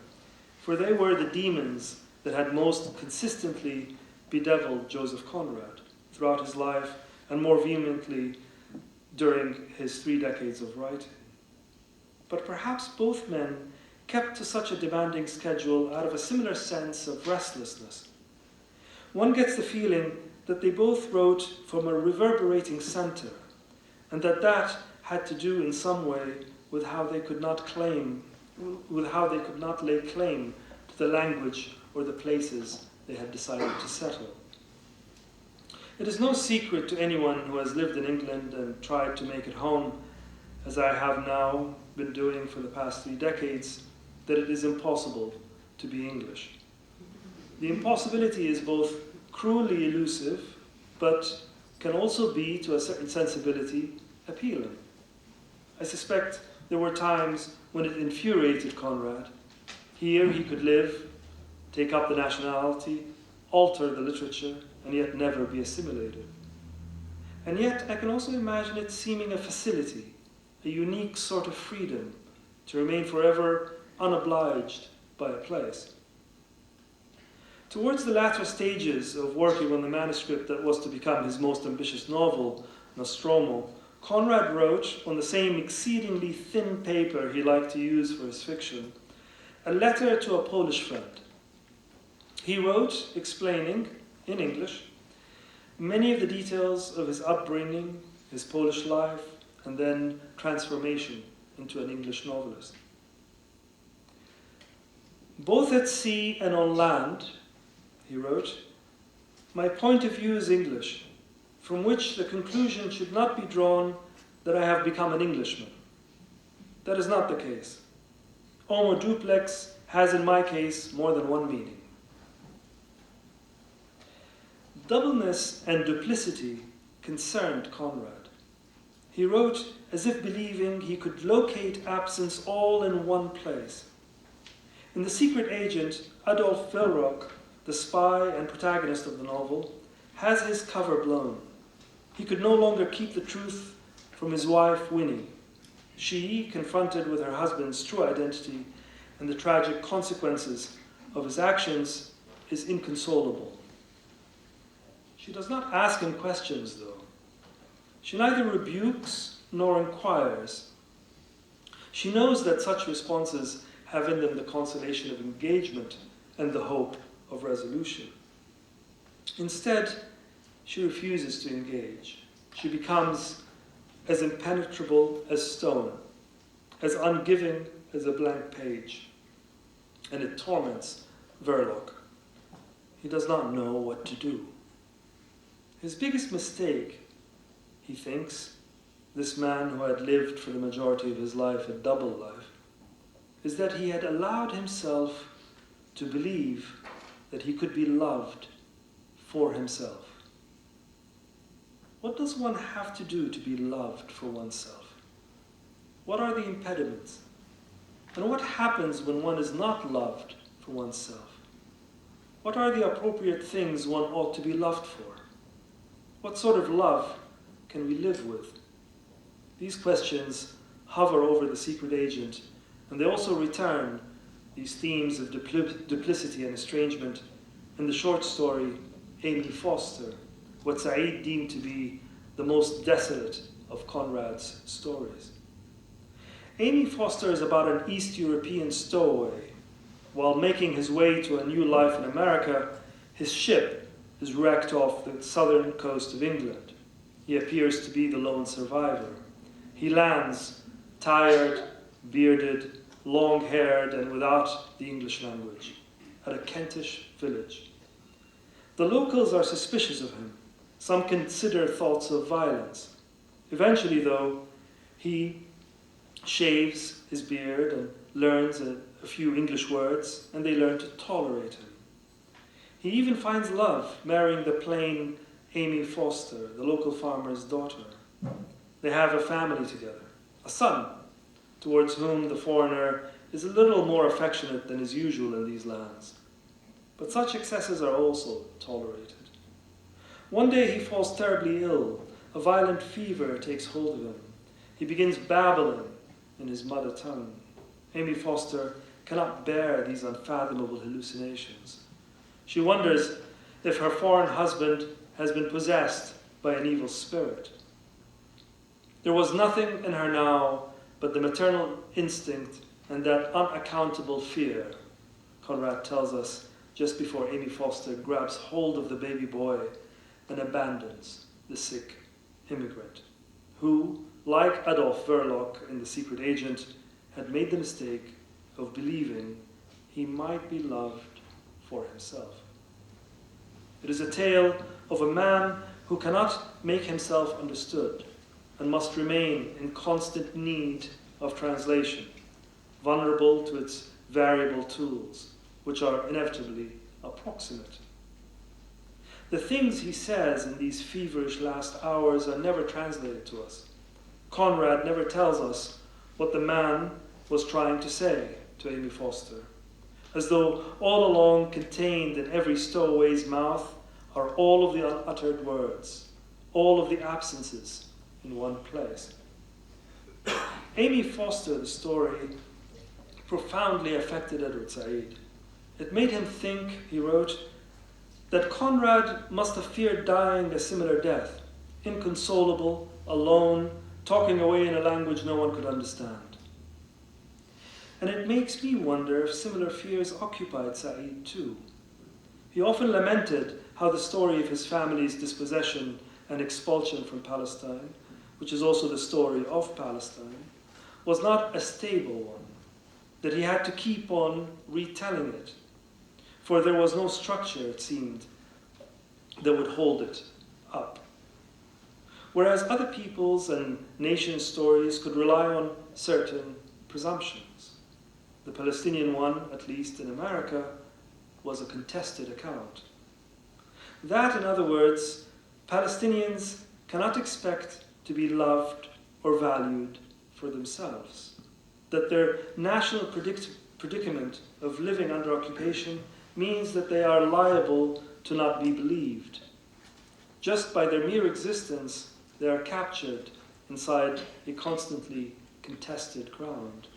for they were the demons that had most consistently bedeviled Joseph Conrad throughout his life, and more vehemently during his 3 decades of writing. But perhaps both men kept to such a demanding schedule out of a similar sense of restlessness. One gets the feeling that they both wrote from a reverberating center, and that had to do in some way with how they could not lay claim to the language or the places they had decided to settle. It is no secret to anyone who has lived in England and tried to make it home, as I have now been doing for the past 3 decades, that it is impossible to be English. The impossibility is both cruelly elusive, but can also be, to a certain sensibility, appealing. I suspect there were times when it infuriated Conrad. Here he could live, take up the nationality, alter the literature, and yet never be assimilated. And yet I can also imagine it seeming a facility, a unique sort of freedom, to remain forever unobliged by a place. Towards the latter stages of working on the manuscript that was to become his most ambitious novel, Nostromo, Conrad wrote, on the same exceedingly thin paper he liked to use for his fiction, a letter to a Polish friend. He wrote, explaining, in English, many of the details of his upbringing, his Polish life, and then transformation into an English novelist. Both at sea and on land, he wrote, my point of view is English, from which the conclusion should not be drawn that I have become an Englishman. That is not the case. Homo duplex has in my case more than one meaning. Doubleness and duplicity concerned Conrad. He wrote as if believing he could locate absence all in one place. In The Secret Agent, Adolf Velrock, the spy and protagonist of the novel, has his cover blown. He could no longer keep the truth from his wife, Winnie. She, confronted with her husband's true identity and the tragic consequences of his actions, is inconsolable. She does not ask him questions, though. She neither rebukes nor inquires. She knows that such responses have in them the consolation of engagement and the hope of resolution. Instead, she refuses to engage. She becomes as impenetrable as stone, as ungiving as a blank page. And it torments Verloc. He does not know what to do. His biggest mistake, he thinks, this man who had lived for the majority of his life a double life, is that he had allowed himself to believe that he could be loved for himself. What does one have to do to be loved for oneself? What are the impediments? And what happens when one is not loved for oneself? What are the appropriate things one ought to be loved for? What sort of love can we live with? These questions hover over the secret agent, and they also return, these themes of duplicity and estrangement, in the short story Amy Foster, what Said deemed to be the most desolate of Conrad's stories. Amy Foster is about an East European stowaway. While making his way to a new life in America, his ship is wrecked off the southern coast of England. He appears to be the lone survivor. He lands tired, bearded, long-haired, and without the English language, at a Kentish village. The locals are suspicious of him. Some consider thoughts of violence. Eventually, though, he shaves his beard and learns a few English words, and they learn to tolerate him. He even finds love, marrying the plain Amy Foster, the local farmer's daughter. They have a family together, a son, towards whom the foreigner is a little more affectionate than is usual in these lands. But such excesses are also tolerated. One day he falls terribly ill. A violent fever takes hold of him. He begins babbling in his mother tongue. Amy Foster cannot bear these unfathomable hallucinations. She wonders if her foreign husband has been possessed by an evil spirit. There was nothing in her now but the maternal instinct and that unaccountable fear, Conrad tells us just before Amy Foster grabs hold of the baby boy and abandons the sick immigrant, who, like Adolf Verloc in The Secret Agent, had made the mistake of believing he might be loved for himself. It is a tale of a man who cannot make himself understood and must remain in constant need of translation, vulnerable to its variable tools, which are inevitably approximate. The things he says in these feverish last hours are never translated to us. Conrad never tells us what the man was trying to say to Amy Foster, as though all along contained in every stowaway's mouth are all of the unuttered words, all of the absences in one place. Amy Foster, the story, profoundly affected Edward Said. It made him think, he wrote, that Conrad must have feared dying a similar death, inconsolable, alone, talking away in a language no one could understand. And it makes me wonder if similar fears occupied Said too. He often lamented how the story of his family's dispossession and expulsion from Palestine, which is also the story of Palestine, was not a stable one, that he had to keep on retelling it, for there was no structure, it seemed, that would hold it up. Whereas other people's and nations' stories could rely on certain presumptions. The Palestinian one, at least in America, was a contested account. That, in other words, Palestinians cannot expect to be loved or valued for themselves, that their national predicament of living under occupation means that they are liable to not be believed. Just by their mere existence, they are captured inside a constantly contested ground.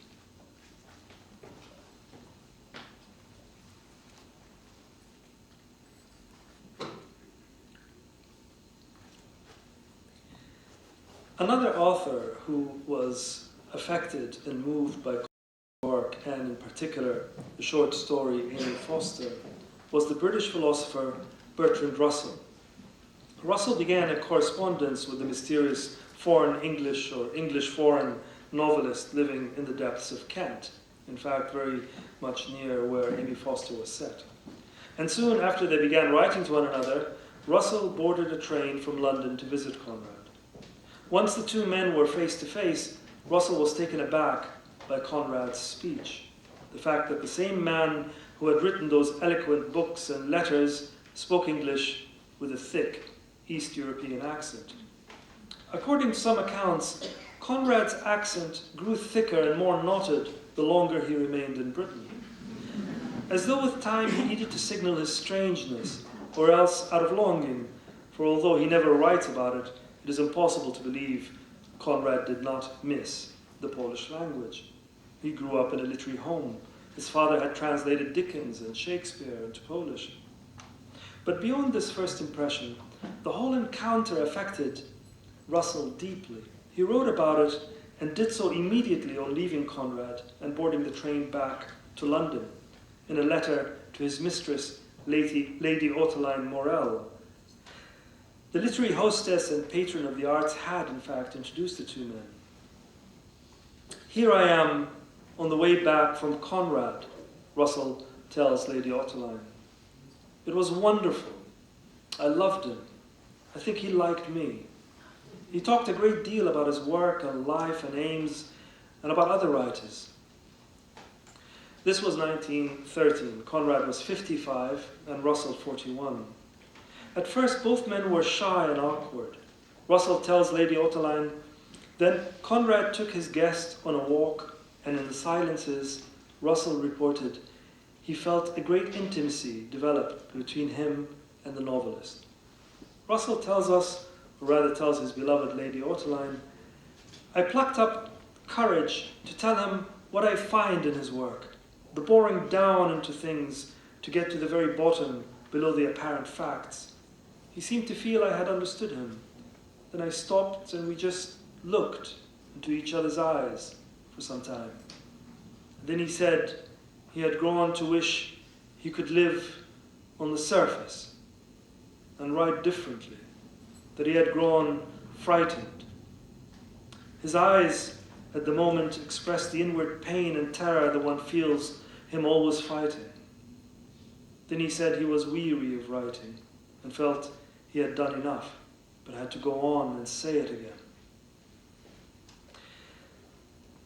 Another author who was affected and moved by work, and in particular the short story Amy Foster, was the British philosopher Bertrand Russell. Russell began a correspondence with the mysterious foreign English or English foreign novelist living in the depths of Kent, in fact very much near where Amy Foster was set. And soon after they began writing to one another, Russell boarded a train from London to visit Conrad. Once the two men were face to face, Russell was taken aback by Conrad's speech. The fact that the same man who had written those eloquent books and letters spoke English with a thick East European accent. According to some accounts, Conrad's accent grew thicker and more knotted the longer he remained in Britain. As though with time he needed to signal his strangeness, or else out of longing, for although he never writes about it, it is impossible to believe Conrad did not miss the Polish language. He grew up in a literary home. His father had translated Dickens and Shakespeare into Polish. But beyond this first impression, the whole encounter affected Russell deeply. He wrote about it and did so immediately on leaving Conrad and boarding the train back to London, in a letter to his mistress, Lady Ottoline Morel. The literary hostess and patron of the arts had, in fact, introduced the two men. "Here I am on the way back from Conrad," Russell tells Lady Ottoline. "It was wonderful. I loved him. I think he liked me. He talked a great deal about his work and life and aims, and about other writers." This was 1913. Conrad was 55 and Russell 41. At first, both men were shy and awkward. Russell tells Lady Ottoline, "Then Conrad took his guest on a walk, and in the silences, Russell reported, he felt a great intimacy develop between him and the novelist." Russell tells us, or rather tells his beloved Lady Ottoline, "I plucked up courage to tell him what I find in his work, the boring down into things to get to the very bottom below the apparent facts. He seemed to feel I had understood him. Then I stopped and we just looked into each other's eyes for some time. Then he said he had grown to wish he could live on the surface and write differently, that he had grown frightened. His eyes at the moment expressed the inward pain and terror that one feels him always fighting. Then he said he was weary of writing and felt he had done enough, but had to go on and say it again."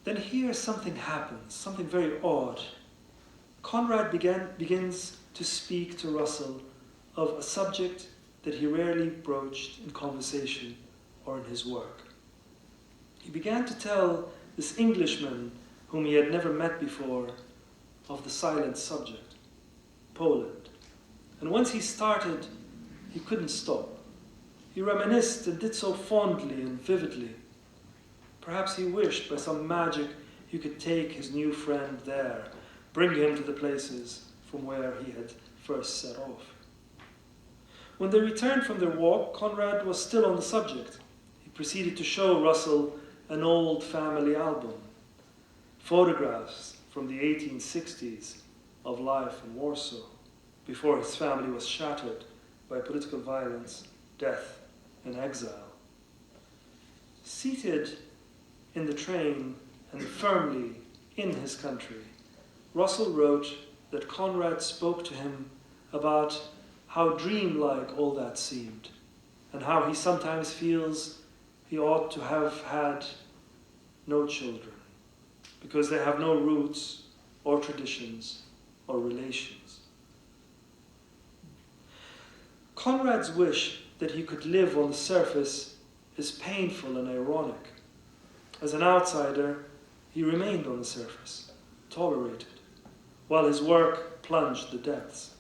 Then here something happens, something very odd. Conrad begins to speak to Russell of a subject that he rarely broached in conversation or in his work. He began to tell this Englishman, whom he had never met before, of the silent subject, Poland. And once he started, he couldn't stop. He reminisced and did so fondly and vividly. Perhaps he wished by some magic he could take his new friend there, bring him to the places from where he had first set off. When they returned from their walk, Conrad was still on the subject. He proceeded to show Russell an old family album, photographs from the 1860s of life in Warsaw, before his family was shattered by political violence, death, and exile. Seated in the train and firmly in his country, Russell wrote that Conrad spoke to him about how dreamlike all that seemed, and how he sometimes feels he ought to have had no children, because they have no roots or traditions or relations. Conrad's wish that he could live on the surface is painful and ironic. As an outsider, he remained on the surface, tolerated, while his work plunged the depths.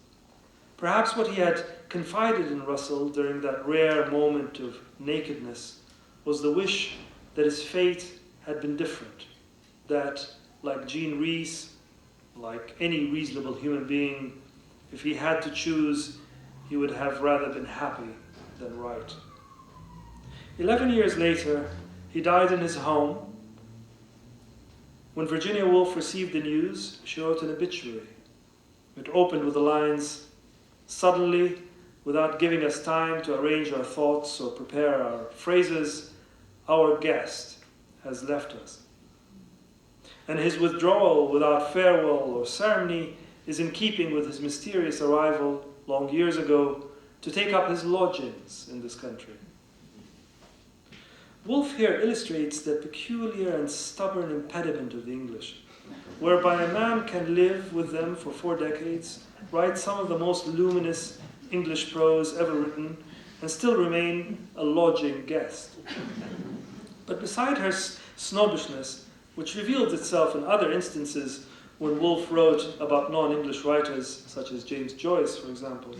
Perhaps what he had confided in Russell during that rare moment of nakedness was the wish that his fate had been different, that, like Jean Rhys, like any reasonable human being, if he had to choose, he would have rather been happy than right. 11 years later, he died in his home. When Virginia Woolf received the news, she wrote an obituary. It opened with the lines, "Suddenly, without giving us time to arrange our thoughts or prepare our phrases, our guest has left us. And his withdrawal without farewell or ceremony is in keeping with his mysterious arrival long years ago to take up his lodgings in this country." Woolf here illustrates the peculiar and stubborn impediment of the English, whereby a man can live with them for 4 decades, write some of the most luminous English prose ever written, and still remain a lodging guest. But beside her snobbishness, which reveals itself in other instances when Woolf wrote about non-English writers, such as James Joyce, for example.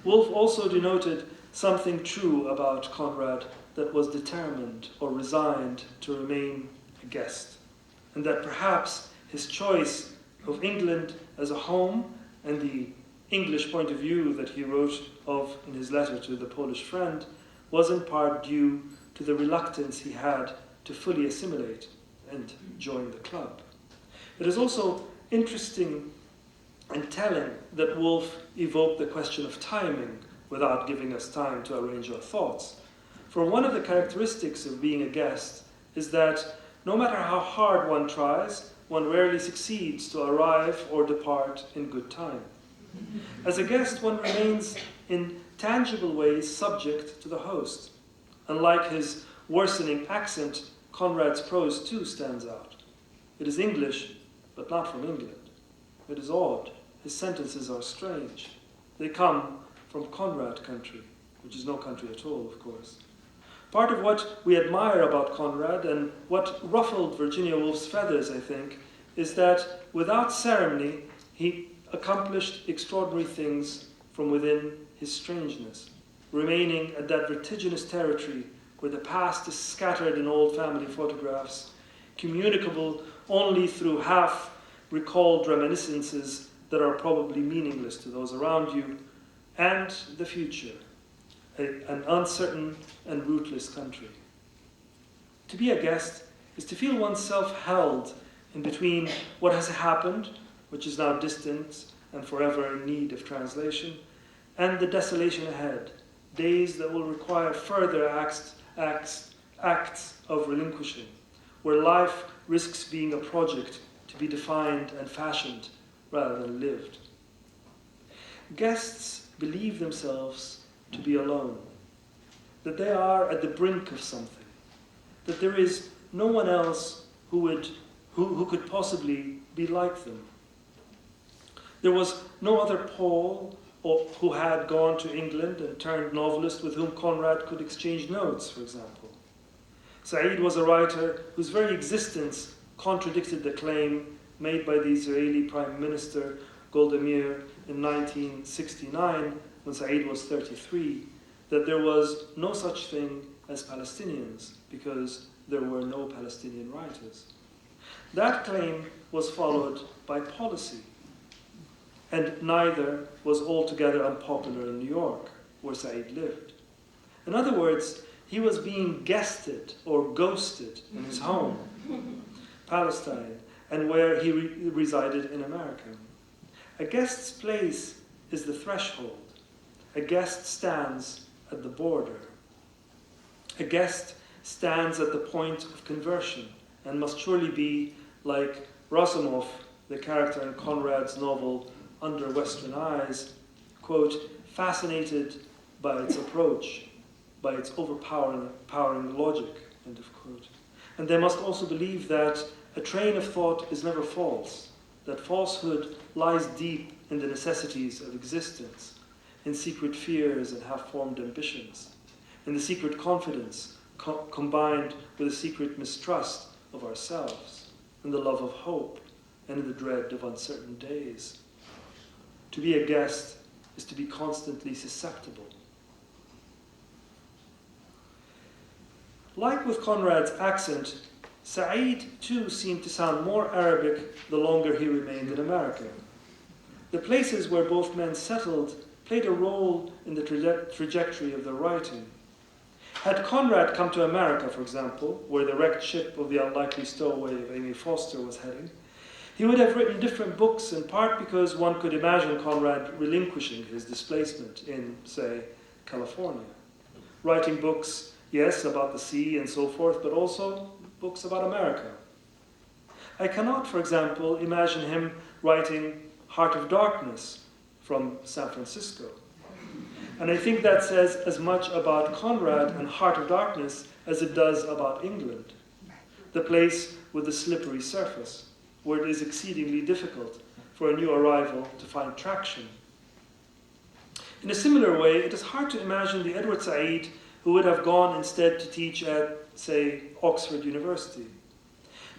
Woolf also denoted something true about Conrad, that was determined or resigned to remain a guest, and that perhaps his choice of England as a home and the English point of view that he wrote of in his letter to the Polish friend was in part due to the reluctance he had to fully assimilate and join the club. It is also interesting and telling that Woolf evoked the question of timing without giving us time to arrange our thoughts. For one of the characteristics of being a guest is that no matter how hard one tries, one rarely succeeds to arrive or depart in good time. As a guest, one remains in tangible ways subject to the host. Unlike his worsening accent, Conrad's prose too stands out. It is English, but not from England. It is odd. His sentences are strange. They come from Conrad country, which is no country at all, of course. Part of what we admire about Conrad and what ruffled Virginia Woolf's feathers, I think, is that without ceremony, he accomplished extraordinary things from within his strangeness, remaining at that vertiginous territory where the past is scattered in old family photographs, communicable only through half-recalled reminiscences that are probably meaningless to those around you, and the future, an uncertain and rootless country. To be a guest is to feel oneself held in between what has happened, which is now distant and forever in need of translation, and the desolation ahead, days that will require further acts of relinquishing, where life risks being a project to be defined and fashioned rather than lived. Guests believe themselves to be alone, that they are at the brink of something, that there is no one else who could possibly be like them. There was no other Paul who had gone to England and turned novelist with whom Conrad could exchange notes, for example. Said was a writer whose very existence contradicted the claim made by the Israeli Prime Minister Golda Meir in 1969, when Said was 33, that there was no such thing as Palestinians because there were no Palestinian writers. That claim was followed by policy, and neither was altogether unpopular in New York, where Said lived. In other words, he was being guested or ghosted in his home, Palestine, and where he resided in America. A guest's place is the threshold. A guest stands at the border. A guest stands at the point of conversion and must surely be, like Rasimov, the character in Conrad's novel Under Western Eyes, quote, fascinated by its approach, by its overpowering logic, end of quote. And they must also believe that a train of thought is never false, that falsehood lies deep in the necessities of existence, in secret fears and half-formed ambitions, in the secret confidence combined with a secret mistrust of ourselves, in the love of hope, and in the dread of uncertain days. To be a guest is to be constantly susceptible. Like with Conrad's accent, Said too seemed to sound more Arabic the longer he remained in America. The places where both men settled played a role in the trajectory of their writing. Had Conrad come to America, for example, where the wrecked ship of the unlikely stowaway of Amy Foster was heading, he would have written different books, in part because one could imagine Conrad relinquishing his displacement in, say, California. Writing books, yes, about the sea and so forth, but also books about America. I cannot, for example, imagine him writing Heart of Darkness from San Francisco. And I think that says as much about Conrad and Heart of Darkness as it does about England, the place with the slippery surface, where it is exceedingly difficult for a new arrival to find traction. In a similar way, it is hard to imagine the Edward Said who would have gone instead to teach at, say, Oxford University.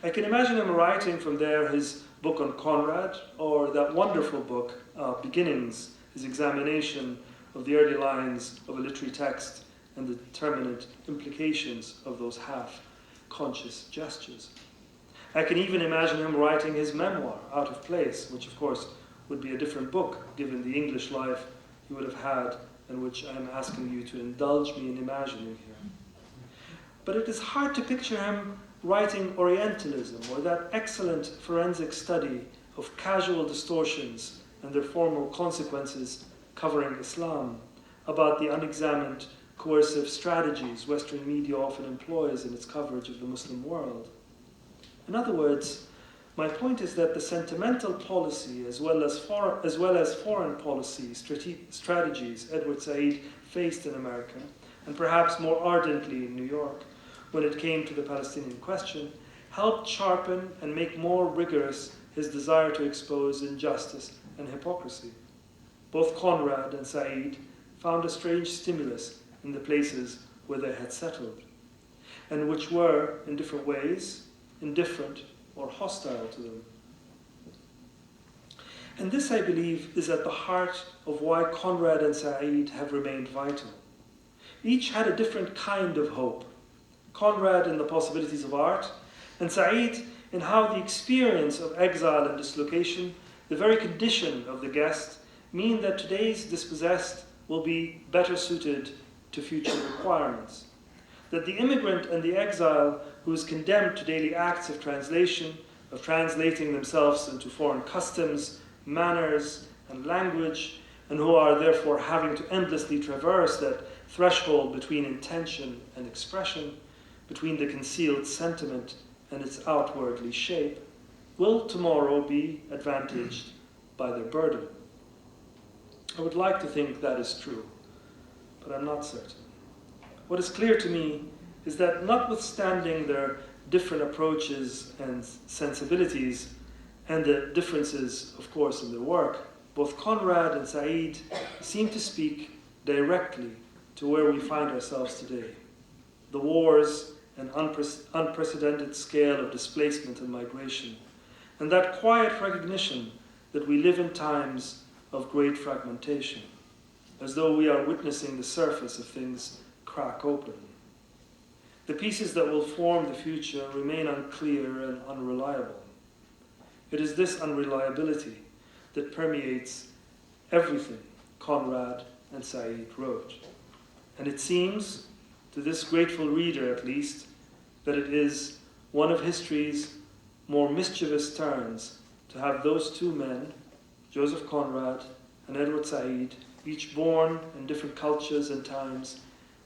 I can imagine him writing from there his book on Conrad, or that wonderful book, Beginnings, his examination of the early lines of a literary text and the determinate implications of those half-conscious gestures. I can even imagine him writing his memoir, Out of Place, which of course would be a different book given the English life he would have had, and which I'm asking you to indulge me in imagining here. But it is hard to picture him writing Orientalism, or that excellent forensic study of casual distortions and their formal consequences covering Islam, about the unexamined coercive strategies Western media often employs in its coverage of the Muslim world. In other words, my point is that the sentimental policy as well as foreign policy strategies Edward Said faced in America, and perhaps more ardently in New York, when it came to the Palestinian question, helped sharpen and make more rigorous his desire to expose injustice and hypocrisy. Both Conrad and Said found a strange stimulus in the places where they had settled, and which were, in different ways, indifferent or hostile to them. And this, I believe, is at the heart of why Conrad and Said have remained vital. Each had a different kind of hope. Conrad in the possibilities of art, and Said in how the experience of exile and dislocation, the very condition of the guest, mean that today's dispossessed will be better suited to future requirements. That the immigrant and the exile who is condemned to daily acts of translation, of translating themselves into foreign customs, manners, and language, and who are therefore having to endlessly traverse that threshold between intention and expression, between the concealed sentiment and its outwardly shape, will tomorrow be advantaged by their burden. I would like to think that is true, but I'm not certain. What is clear to me is that notwithstanding their different approaches and sensibilities, and the differences, of course, in their work, both Conrad and Said seem to speak directly to where we find ourselves today. The wars and unprecedented scale of displacement and migration, and that quiet recognition that we live in times of great fragmentation, as though we are witnessing the surface of things crack open. The pieces that will form the future remain unclear and unreliable. It is this unreliability that permeates everything Conrad and Said wrote. And it seems, to this grateful reader at least, that it is one of history's more mischievous turns to have those two men, Joseph Conrad and Edward Said, each born in different cultures and times,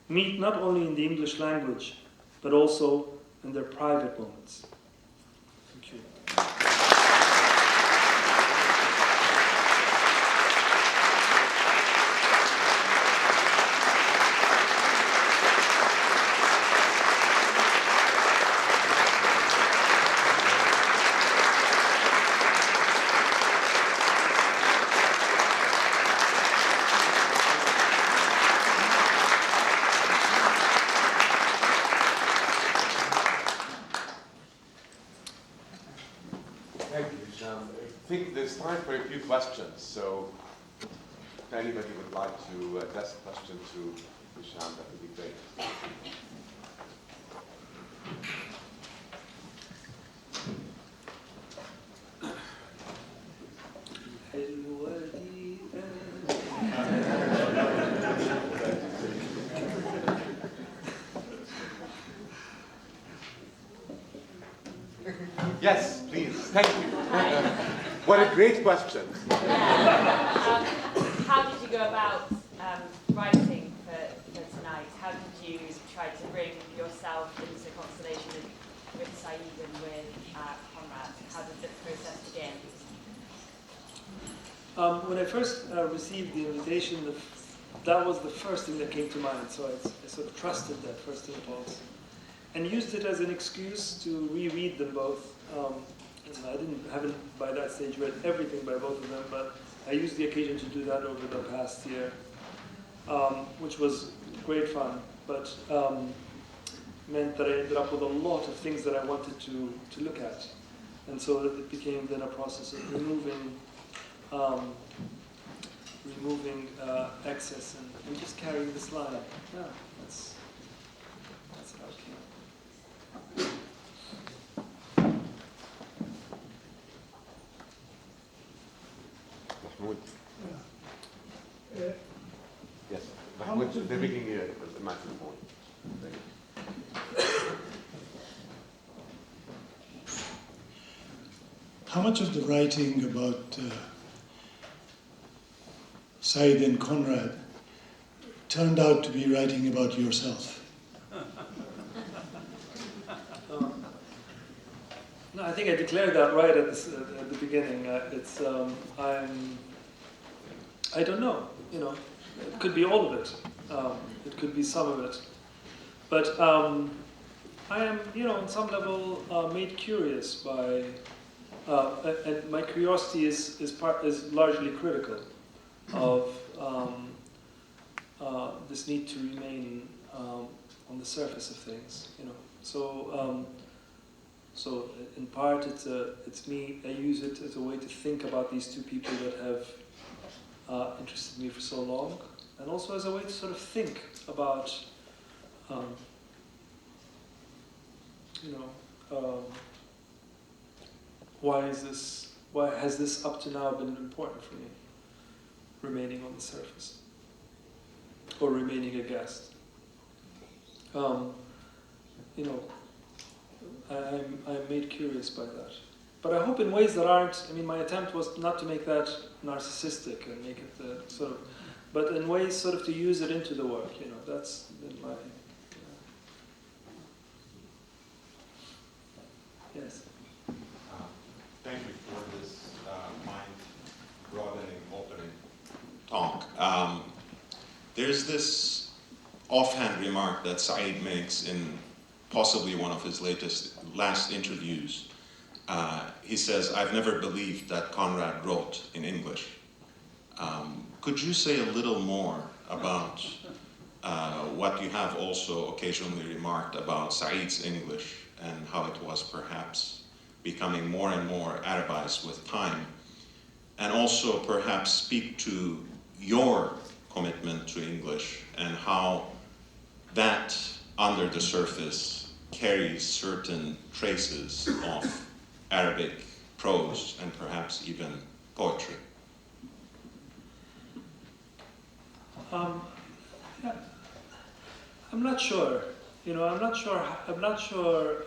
meet not only in the English language, but also in their private moments. Thank you. I think there's time for a few questions, so if anybody would like to address a question to Hisham, that would be great. Yes, please. Thank you. What a great question. How did you go about writing for tonight? How did you try to bring yourself into constellation with Said and with Conrad? How did the process begin? When I first received the invitation, that was the first thing that came to mind, so I sort of trusted that first impulse and used it as an excuse to reread them both. I haven't by that stage read everything by both of them, but I used the occasion to do that over the past year, which was great fun. But meant that I ended up with a lot of things that I wanted to look at. And so it became then a process of removing excess and just carrying this line. Yeah, that's how it came. Mahmoud. Yes, Mahmoud, they're bringing the microphone. How much of the writing about Said and Conrad turned out to be writing about yourself? No, I think I declared that right at the beginning. I don't know. You know, it could be all of it. It could be some of it. But I am, on some level, made curious by. And my curiosity is largely critical of this need to remain on the surface of things, So in part, it's me. I use it as a way to think about these two people that have interested me for so long, and also as a way to sort of think about, why has this up to now been important for me, remaining on the surface, or remaining a guest? I'm made curious by that. But I hope in ways that aren't, my attempt was not to make that narcissistic and make it sort of, but in ways sort of to use it into the work, that's been my, Yes. Thank you for this mind-broadening, opening talk. There's this offhand remark that Said makes in possibly one of his last interviews. He says, "I've never believed that Conrad wrote in English." Could you say a little more about what you have also occasionally remarked about Said's English and how it was perhaps becoming more and more Arabized with time, and also perhaps speak to your commitment to English and how that, under the surface, carries certain traces of Arabic prose and perhaps even poetry? Yeah. I'm not sure. I'm not sure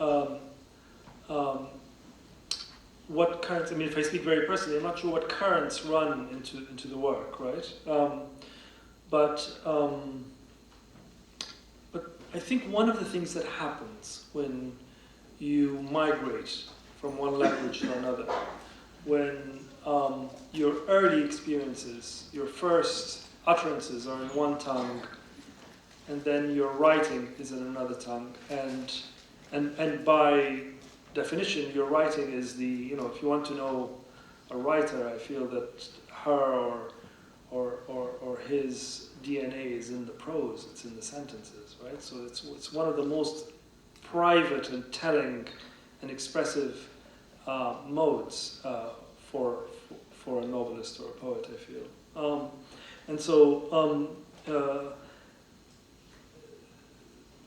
what currents. If I speak very personally, I'm not sure what currents run into the work, right? But I think one of the things that happens when you migrate from one language to another, when your early experiences, your first utterances are in one tongue, and then your writing is in another tongue, and by definition, your writing is the, if you want to know a writer, I feel that her or his DNA is in the prose, it's in the sentences, right? So it's one of the most private and telling and expressive modes for a novelist or a poet, I feel. And so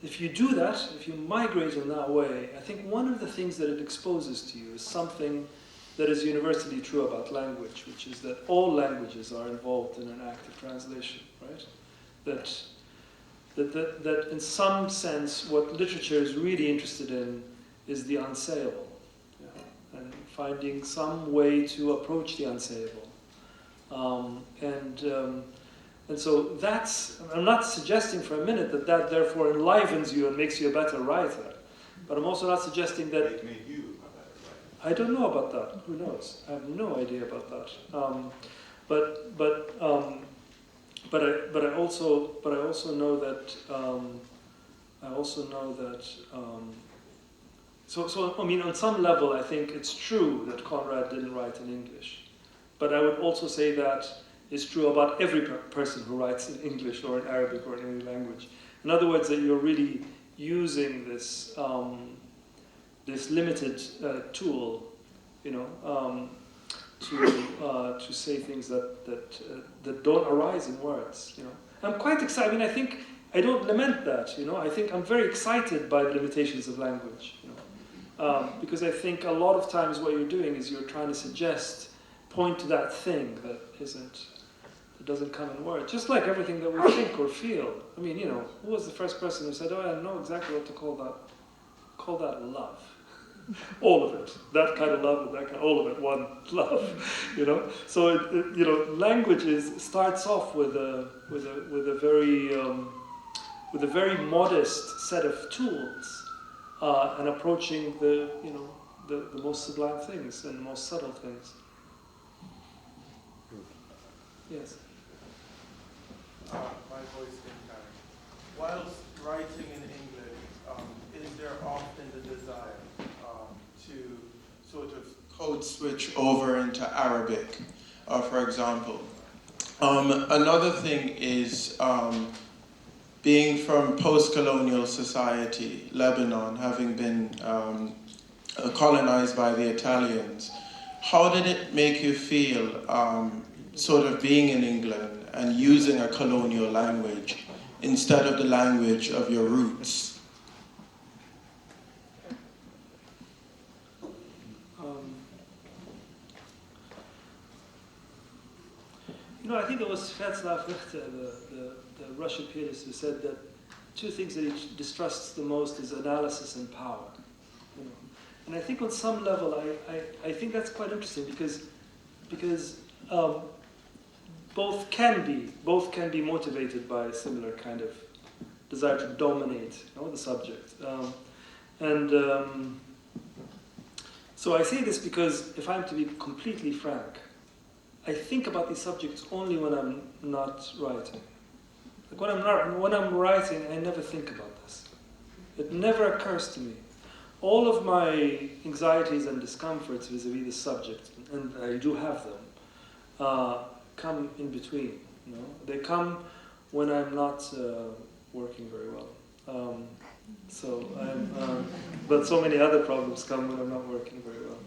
if you do that, if you migrate in that way, I think one of the things that it exposes to you is something that is universally true about language, which is that all languages are involved in an act of translation, right? That in some sense, what literature is really interested in is the unsayable, and finding some way to approach the unsayable. And so that's, I'm not suggesting for a minute that therefore enlivens you and makes you a better writer, but I'm also not suggesting that It made you a better writer. I don't know about that. Who knows? I have no idea about that. But I also know that on some level, I think it's true that Conrad didn't write in English, but I would also say that is true about every person who writes in English or in Arabic or in any language. In other words, that you're really using this this limited tool, to say things that don't arise in words. I'm quite excited. I mean, I think I don't lament that. I think I'm very excited by the limitations of language. Because I think a lot of times what you're doing is you're trying to point to that thing that doesn't come in words. Just like everything that we think or feel. I mean, who was the first person who said, "Oh, I know exactly what to call that. Call that love." All of it. That kind of love and that kind, all of it, one love. So language starts off with a very modest set of tools, and approaching the most sublime things and the most subtle things. Yes. My voice didn't carry. Whilst writing in English, is there often the desire to sort of code switch over into Arabic, for example? Another thing is being from post-colonial society, Lebanon, having been colonized by the Italians. How did it make you feel sort of being in England and using a colonial language instead of the language of your roots? I think it was Václav Richter, the Russian pianist, who said that two things that he distrusts the most is analysis and power. And I think on some level, I think that's quite interesting because both can be motivated by a similar kind of desire to dominate the subject. So I say this because if I'm to be completely frank, I think about these subjects only when I'm not writing. Like when I'm writing, I never think about this. It never occurs to me. All of my anxieties and discomforts vis-a-vis the subject, and I do have them, come in between. They come when I'm not working very well. But so many other problems come when I'm not working very well.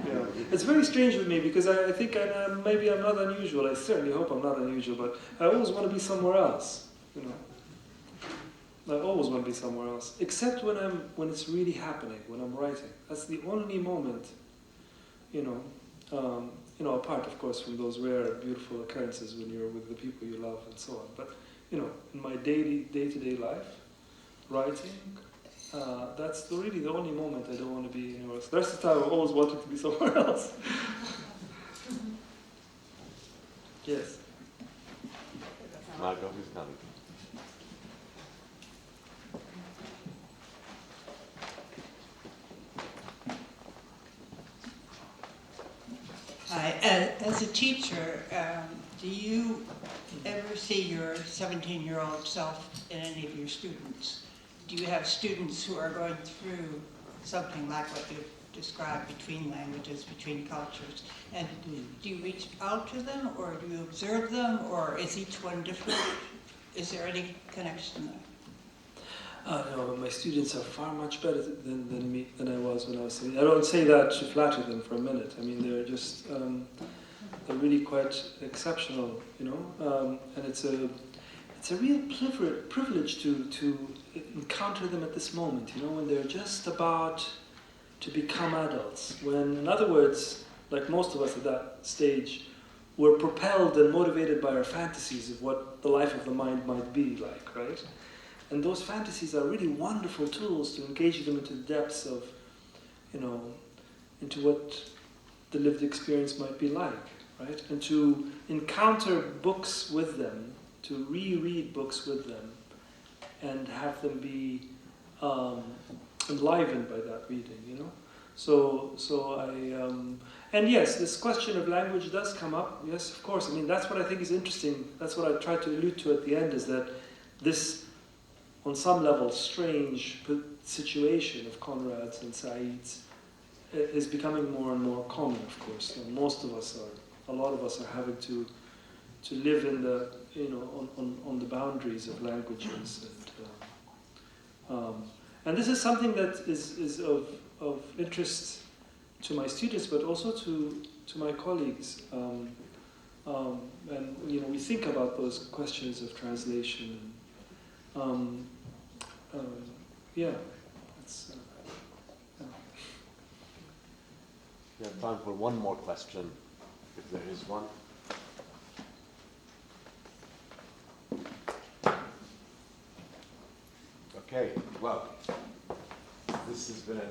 Yeah. It's very strange with me because I think maybe I'm not unusual. I certainly hope I'm not unusual, but I always want to be somewhere else. I always want to be somewhere else, except when it's really happening, when I'm writing. That's the only moment, apart of course from those rare, beautiful occurrences when you're with the people you love and so on. But in my day-to-day life, writing. That's really the only moment I don't want to be anywhere else. The rest of the time, I always wanted to be somewhere else. Yes. Margot, who's coming? Hi. As a teacher, do you ever see your 17-year-old self in any of your students? Do you have students who are going through something like what you've described between languages, between cultures? And do you reach out to them, or do you observe them, or is each one different? Is there any connection there? No, my students are far much better than I was when I was 17. I don't say that to flatter them for a minute. I mean, they're just they're really quite exceptional, and it's a real privilege to encounter them at this moment, when they're just about to become adults. When, in other words, like most of us at that stage, we're propelled and motivated by our fantasies of what the life of the mind might be like, right? And those fantasies are really wonderful tools to engage them into the depths of, into what the lived experience might be like, right? And to encounter books with them, to reread books with them, and have them be enlivened by that reading, So and yes, this question of language does come up. Yes, of course. I mean, that's what I think is interesting. That's what I tried to allude to at the end, is that this, on some level, strange situation of Conrad's and Said's is becoming more and more common, of course. And a lot of us are having to live in the, on the boundaries of languages And this is something that is of interest to my students, but also to my colleagues. And we think about those questions of translation. Yeah, it's. We have time for one more question, if there is one. Okay, well, this has been